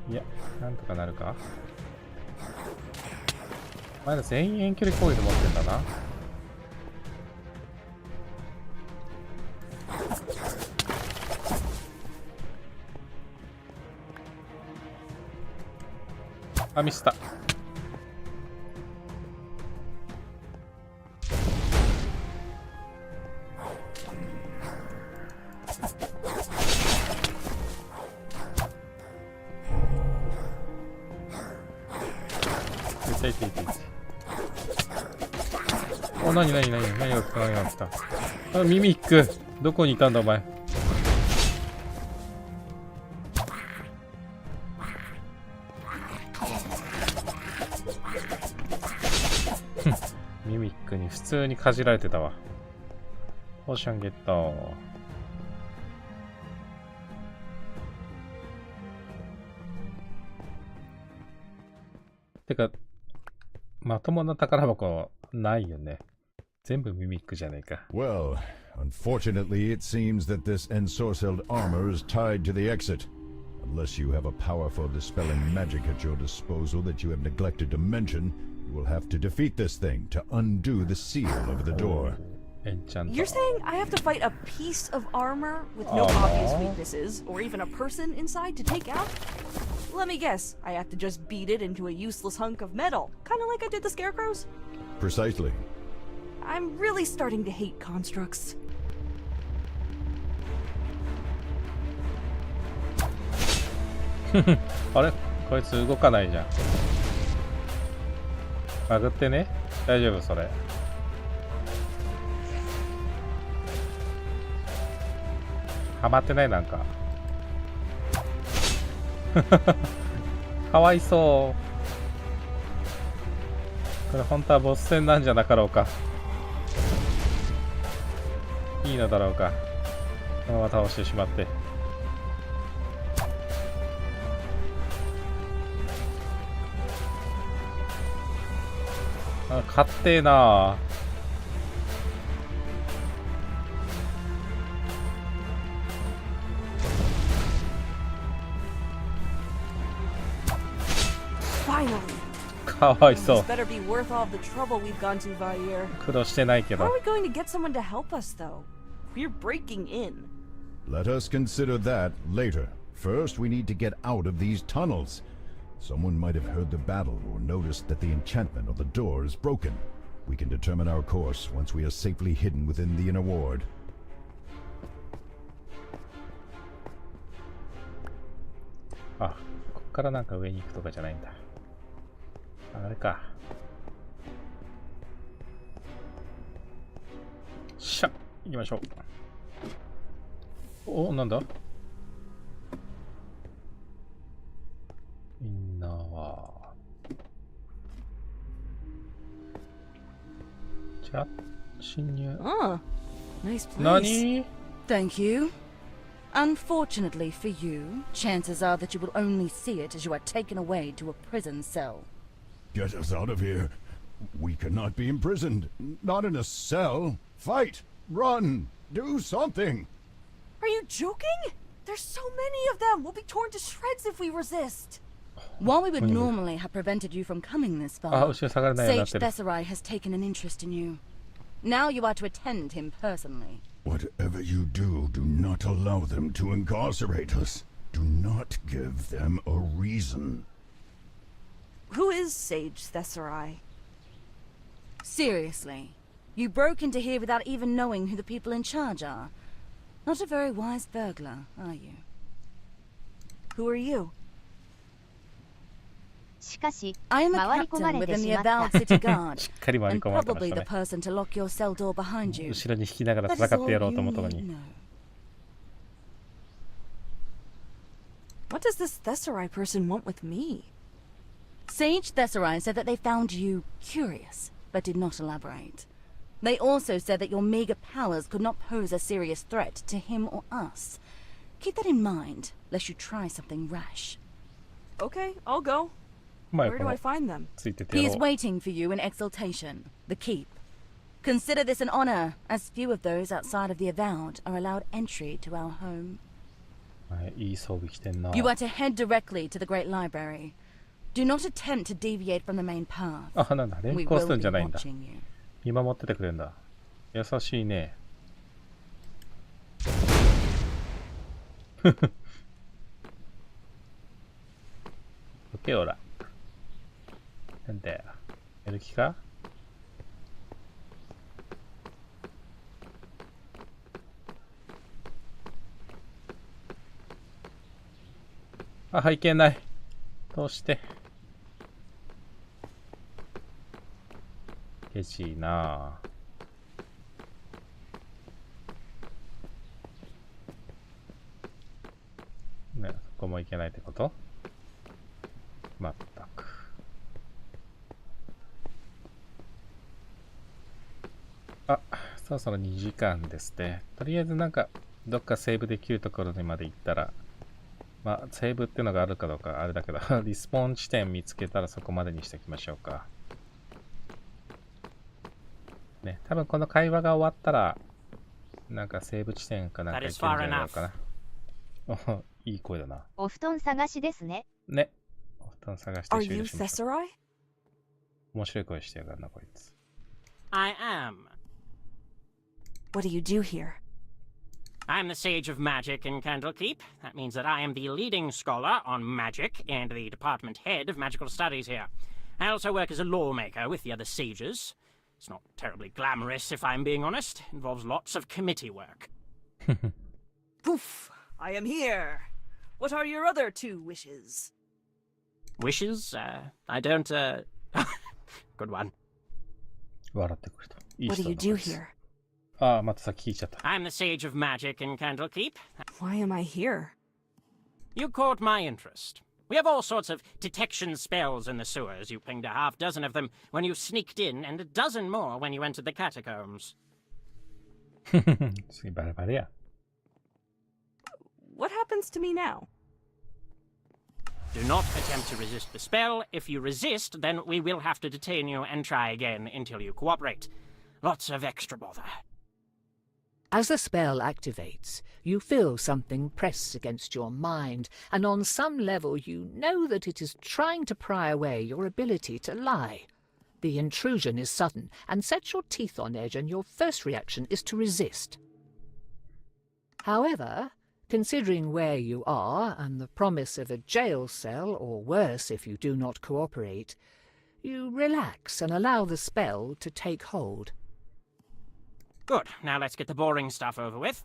いや、なんとかなるか。まだ全員遠距離攻撃持ってんだな。あ、ミスった。お、何が来た。あ、ミミック。どこにいたんだ、お前。ミミックに普通にかじられてたわ。ポーションゲット。てか、まともな宝箱ないよね。全部ミミックじゃねえか。Well, unfortunately, it seems that this ensorcelled armor is tied to the exit. Unless you have a powerful dispelling magic at your disposal that you have neglected to mention, you will have to defeat this thing to undo the seal of the door. You're saying I have to fight a piece of armor with no obvious weaknesses, or even a person inside to take out? Let me guess, I have to just beat it into a useless hunk of metal, kind of like I did the scarecrows? Precisely. I'm really starting to hate constructs. あれこいつ動かないじゃん。バグってね。大丈夫それ。ハマってないなんか。かわいそう。これ本当はボス戦なんじゃなかろうか。いいのだろうか。このまま倒してしまって。あ、勝ってえな。かわいそう。苦労してないけど。How are we going to get someone to help us though? We're breaking in. Let us consider that later. First, we need to get out of these tunnels. Someone might have heard the battle or noticed that the enchantment of the door is broken. We can determine our course once we are safely hidden within the inner ward. あ、こっからなんか上に行くとかじゃないんだ。あれか。しゃ、行きましょう。お、なんだ？みんなは。じゃ、侵入。Ah, nice place. 何？ Thank you. Unfortunately for you, chances are that you will only see it as you are taken away to a prison cell. Get us out of here. We cannot be imprisoned. Not in a cell. Fight! Run! Do something! Are you joking? There's so many of them. We'll be torn to shreds if we resist. While we would normally have prevented you from coming this far, Sage Thessarai has taken an interest in you. Now you are to attend him personally. Whatever you do, do not allow them to incarcerate us. Do not give them a reason. Who is Sage Thessarai? Seriously, you broke into here without even knowing who the people in charge are. Not a very wise burglar, are you? Who are you? I am a captain within the Avowed City Guard, and probably the person to lock your cell door behind you. That is all you need know. What does this Thessarai person want with me? Sage Thessarai said that they found you curious, but did not elaborate. They also said that your meager powers could not pose a serious threat to him or us. Keep that in mind, lest you try something rash. Okay, I'll go. Where do I find them? He is waiting for you in Exaltation, the Keep. Consider this an honor, as few of those outside of the Avowed are allowed entry to our home. You are to head directly to the Great Library. Do not attempt to deviate from the main path. あ、なんだ、連行するんじゃないんだ。 watching you. 見守っててくれるんだ。優しいね。オッケー、おら。なんだよ。やる気か？あ、背景ない。どうして？ケチいなぁ。ね、そこもいけないってこと？まったく。そろそろ2時間ですね。とりあえずなんか、どっかセーブできるところにまで行ったら、まあ、セーブっていうのがあるかどうかあれだけど、リスポーン地点見つけたらそこまでにしておきましょうか。ね、多分この会話が終わったら、なんかセーブ地点かなんか行けるんじゃないのかな。いい声だな。お布団探しですね。ね。お布団探して終了しましょう。 Are you Thesauri? 面白い声してやがるな、こいつ。I am. What do you do here? I'm the Sage of Magic in Candlekeep. That means that I am the leading scholar on magic and the department head of magical studies here. I also work as a lawmaker with the other sages. It's not terribly glamorous, if I'm being honest. It involves lots of committee work. Poof! I am here. What are your other 2 wishes? Wishes? I don't, Good one. 笑ってくれた。What do you do here? ああ、またさっき聞いちゃった。I'm the Sage of Magic in Candlekeep. Why am I here? You caught my interest. We have all sorts of detection spells in the sewers. You pinged a half-dozen of them when you sneaked in, and a dozen more when you entered the catacombs. 次バレバレや。What happens to me now? Do not attempt to resist the spell. If you resist, then we will have to detain you and try again until you cooperate. Lots of extra bother. As the spell activates, you feel something press against your mind, and on some level you know that it is trying to pry away your ability to lie. The intrusion is sudden and sets your teeth on edge, and your first reaction is to resist. However, considering where you are and the promise of a jail cell, or worse if you do not cooperate, you relax and allow the spell to take hold. Good. Now let's get the boring stuff over with.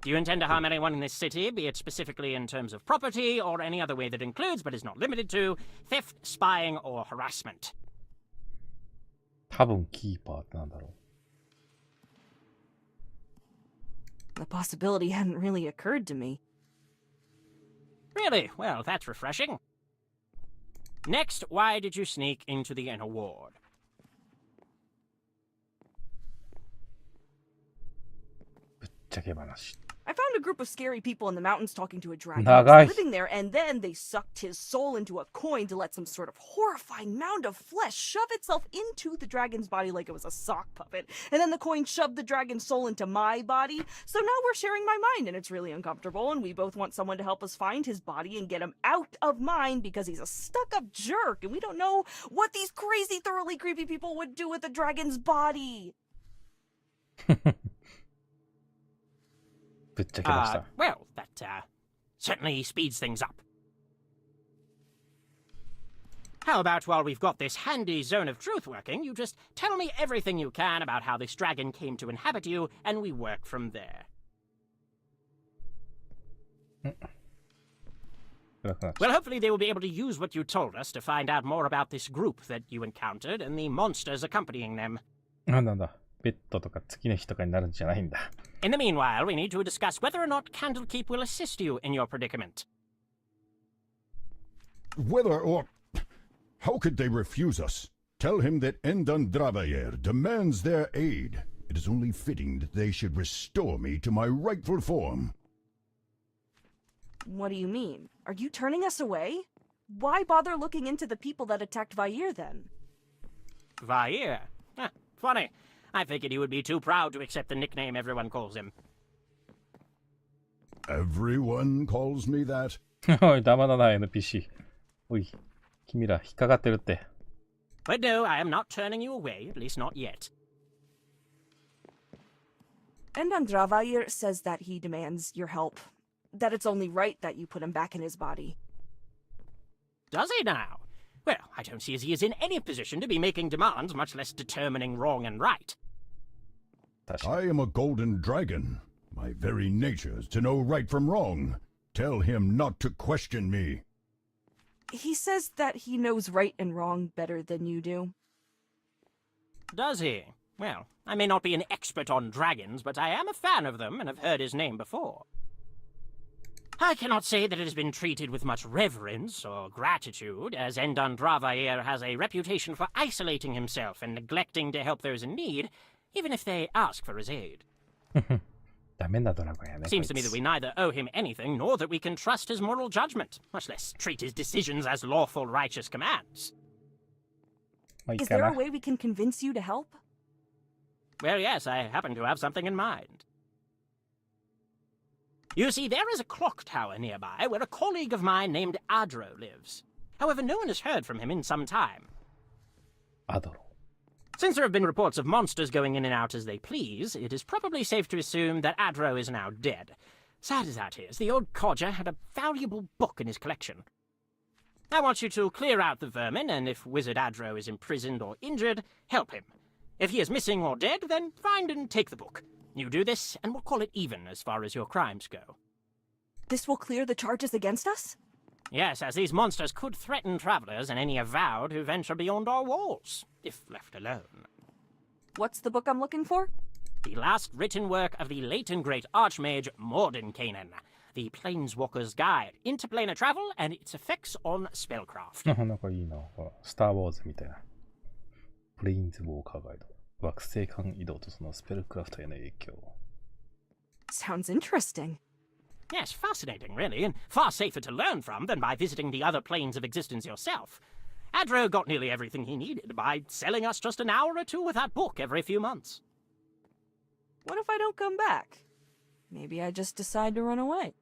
Do you intend to harm anyone in this city, be it specifically in terms of property, or any other way that includes, but is not limited to, theft, spying, or harassment? 多分キーパーってなんだろう。The possibility hadn't really occurred to me. Really? Well, that's refreshing. Next, why did you sneak into the inner ward? I found a group of scary people in the mountains talking to a dragon Nice. living there, and then they sucked his soul into a coin to let some sort of horrifying mound of flesh shove itself into the dragon's body like it was a sock puppet. And then the coin shoved the dragon's soul into my body. So now we're sharing my mind, and it's really uncomfortable, and we both want someone to help us find his body and get him out of mine because he's a stuck-up jerk, and we don't know what these crazy, thoroughly creepy people would do with the dragon's body. Well, that certainly speeds things up. How about while we've got this handy zone of truth working, you just tell me everything you can about how this dragon came to inhabit you, and we work from there. Well, hopefully they will be able to use what you told us to find out more about this group that you encountered and the monsters accompanying them. なんだ。ペットとか月の日とかになるんじゃないんだ。In the meanwhile, we need to discuss whether or not Candlekeep will assist you in your predicament. Whether or... How could they refuse us? Tell him that Endandravayer demands their aid. It is only fitting that they should restore me to my rightful form. What do you mean? Are you turning us away? Why bother looking into the people that attacked Vair then? Vair? Funny. I figured he would be too proud to accept the nickname everyone calls him. Everyone calls me that? おい、ダメだな、NPC。おい、君ら引っかかってるって。But no, I am not turning you away, at least not yet. Endandravayer says that he demands your help. That it's only right that you put him back in his body. Does he now? Well, I don't see as he is in any position to be making demands, much less determining wrong and right. I am a golden dragon. My very nature is to know right from wrong. Tell him not to question me. He says that he knows right and wrong better than you do. Does he? Well, I may not be an expert on dragons, but I am a fan of them and have heard his name before. I cannot say that it has been treated with much reverence or gratitude, as Endandravayer has a reputation for isolating himself and neglecting to help those in need. even if they ask for his aid. ダメなドラゴンやね。 Seems to me that we neither owe him anything nor that we can trust his moral judgment, much less treat his decisions as lawful, righteous commands. Is there a way we can convince you to help? Well, yes, I happen to have something in mind. You see, there is a clock tower nearby where a colleague of mine named Adro lives. However, no one has heard from him in some time. Adro. Since there have been reports of monsters going in and out as they please, it is probably safe to assume that Adro is now dead. Sad as that is, the old codger had a valuable book in his collection. I want you to clear out the vermin, and if Wizard Adro is imprisoned or injured, help him. If he is missing or dead, then find and take the book. You do this, and we'll call it even as far as your crimes go. This will clear the charges against us? Yes, as these monsters could threaten travelers and any avowed who venture beyond our walls, if left alone. What's the book I'm looking for? The last written work of the late and great Archmage Mordenkainen, the Planeswalker's Guide, Interplanar Travel and its effects on spellcraft. なんかいいな。スター・ウォーズみたいな。プレインズ・ウォーカーガイド。惑星間移動とそのスペルクラフトへの影響。Sounds interesting. Yes, fascinating, really, and far safer to learn from than by visiting the other planes of existence yourself. Adro got nearly everything he needed by selling us just an hour or two with that book every few months. What if I don't come back? Maybe I just decide to run away.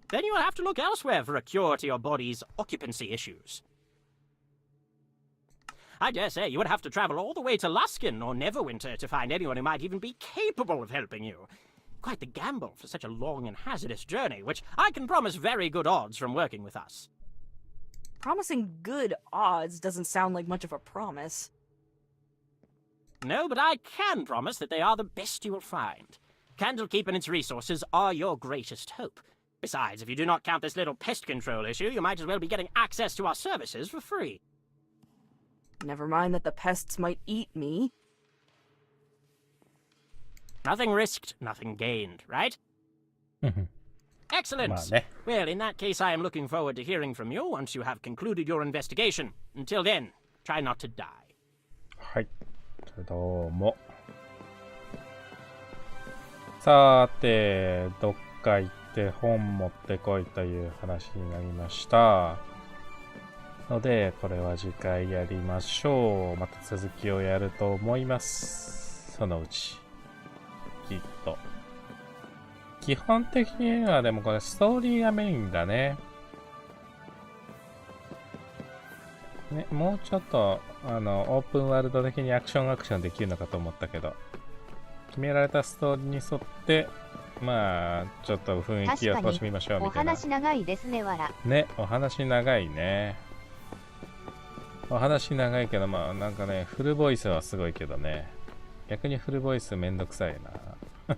Then you'll have to look elsewhere for a cure to your body's occupancy issues. I dare say you would have to travel all the way to Luskin or Neverwinter to find anyone who might even be capable of helping you. Quite the gamble for such a long and hazardous journey, which I can promise very good odds from working with us. Promising good odds doesn't sound like much of a promise. No, but I can promise that they are the best you will find. Candlekeep and its resources are your greatest hope. Besides, if you do not count this little pest control issue, you might as well be getting access to our services for free. Never mind that the pests might eat me. Nothing risked, nothing gained, right? Excellent. Well, in that case, I am looking forward to hearing from you once you have concluded your investigation. Until then, try not to die. はい。どうも。さて、どっか行って本持ってこいという話になりました。ので、これは次回やりましょう。また続きをやると思います。そのうち。きっと。基本的にはでもこれストーリーがメインだね。ね、もうちょっと、オープンワールド的にアクションできるのかと思ったけど、決められたストーリーに沿って、まあ、ちょっと雰囲気を楽しみましょうみたいな。お話長いですね、わら。ね、お話長いね。お話長いけど、まあ、なんかね、フルボイスはすごいけどね。逆にフルボイスめんどくさいな。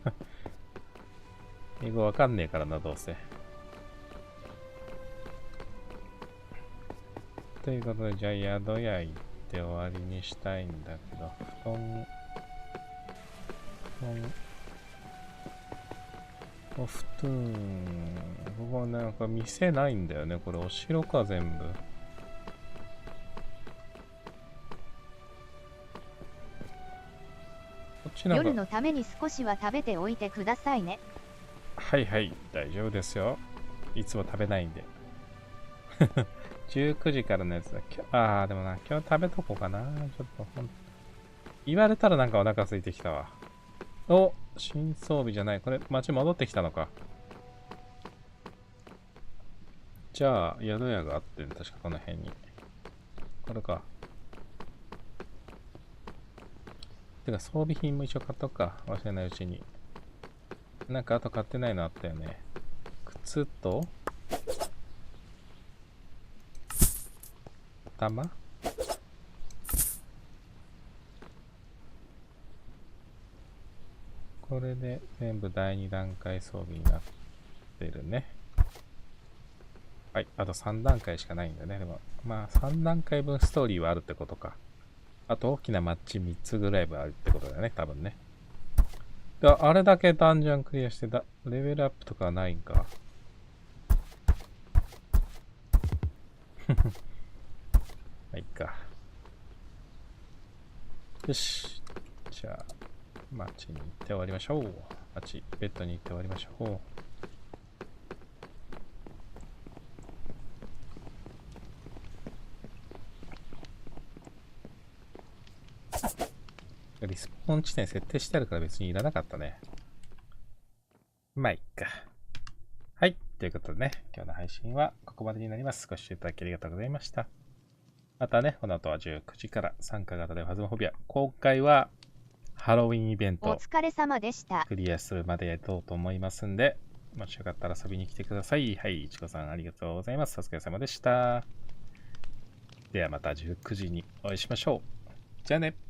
英語わかんねえからな、どうせ。ということで、じゃあ宿屋行って終わりにしたいんだけど、お布団、ここなんか店ないんだよね。これお城か、全部。夜のために少しは食べておいてくださいね。はいはい、大丈夫ですよ。いつも食べないんで。19時からのやつだ。ああ、でもな、今日食べとこうかな。ちょっと言われたらなんかお腹空いてきたわ。お、新装備じゃない。これ、街戻ってきたのか。じゃあ、宿屋があってる。確かこの辺に。これか。てか、装備品も一緒買っとくか。忘れないうちに。なんかあと買ってないのあったよね。靴と、玉？これで全部第2段階装備になってるね。はい、あと3段階しかないんだね。でも、まあ3段階分ストーリーはあるってことか。あと大きなマッチ3つぐらいはあるってことだよね、多分ね。あれだけダンジョンクリアしてレベルアップとかはないんか。はいか。よし。じゃあ、街に行って終わりましょう。ベッドに行って終わりましょう。リスポーン地点設定してあるから別にいらなかったね。まあ、いっか。はい。ということでね、今日の配信はここまでになります。ご視聴いただきありがとうございました。またね、この後は19時から参加型でファズモフォビア。今回はハロウィンイベント。お疲れ様でした。クリアするまでやろうと思いますんで、もしよかったら遊びに来てください。はい。いちこさんありがとうございます。お疲れ様でした。ではまた19時にお会いしましょう。じゃあね。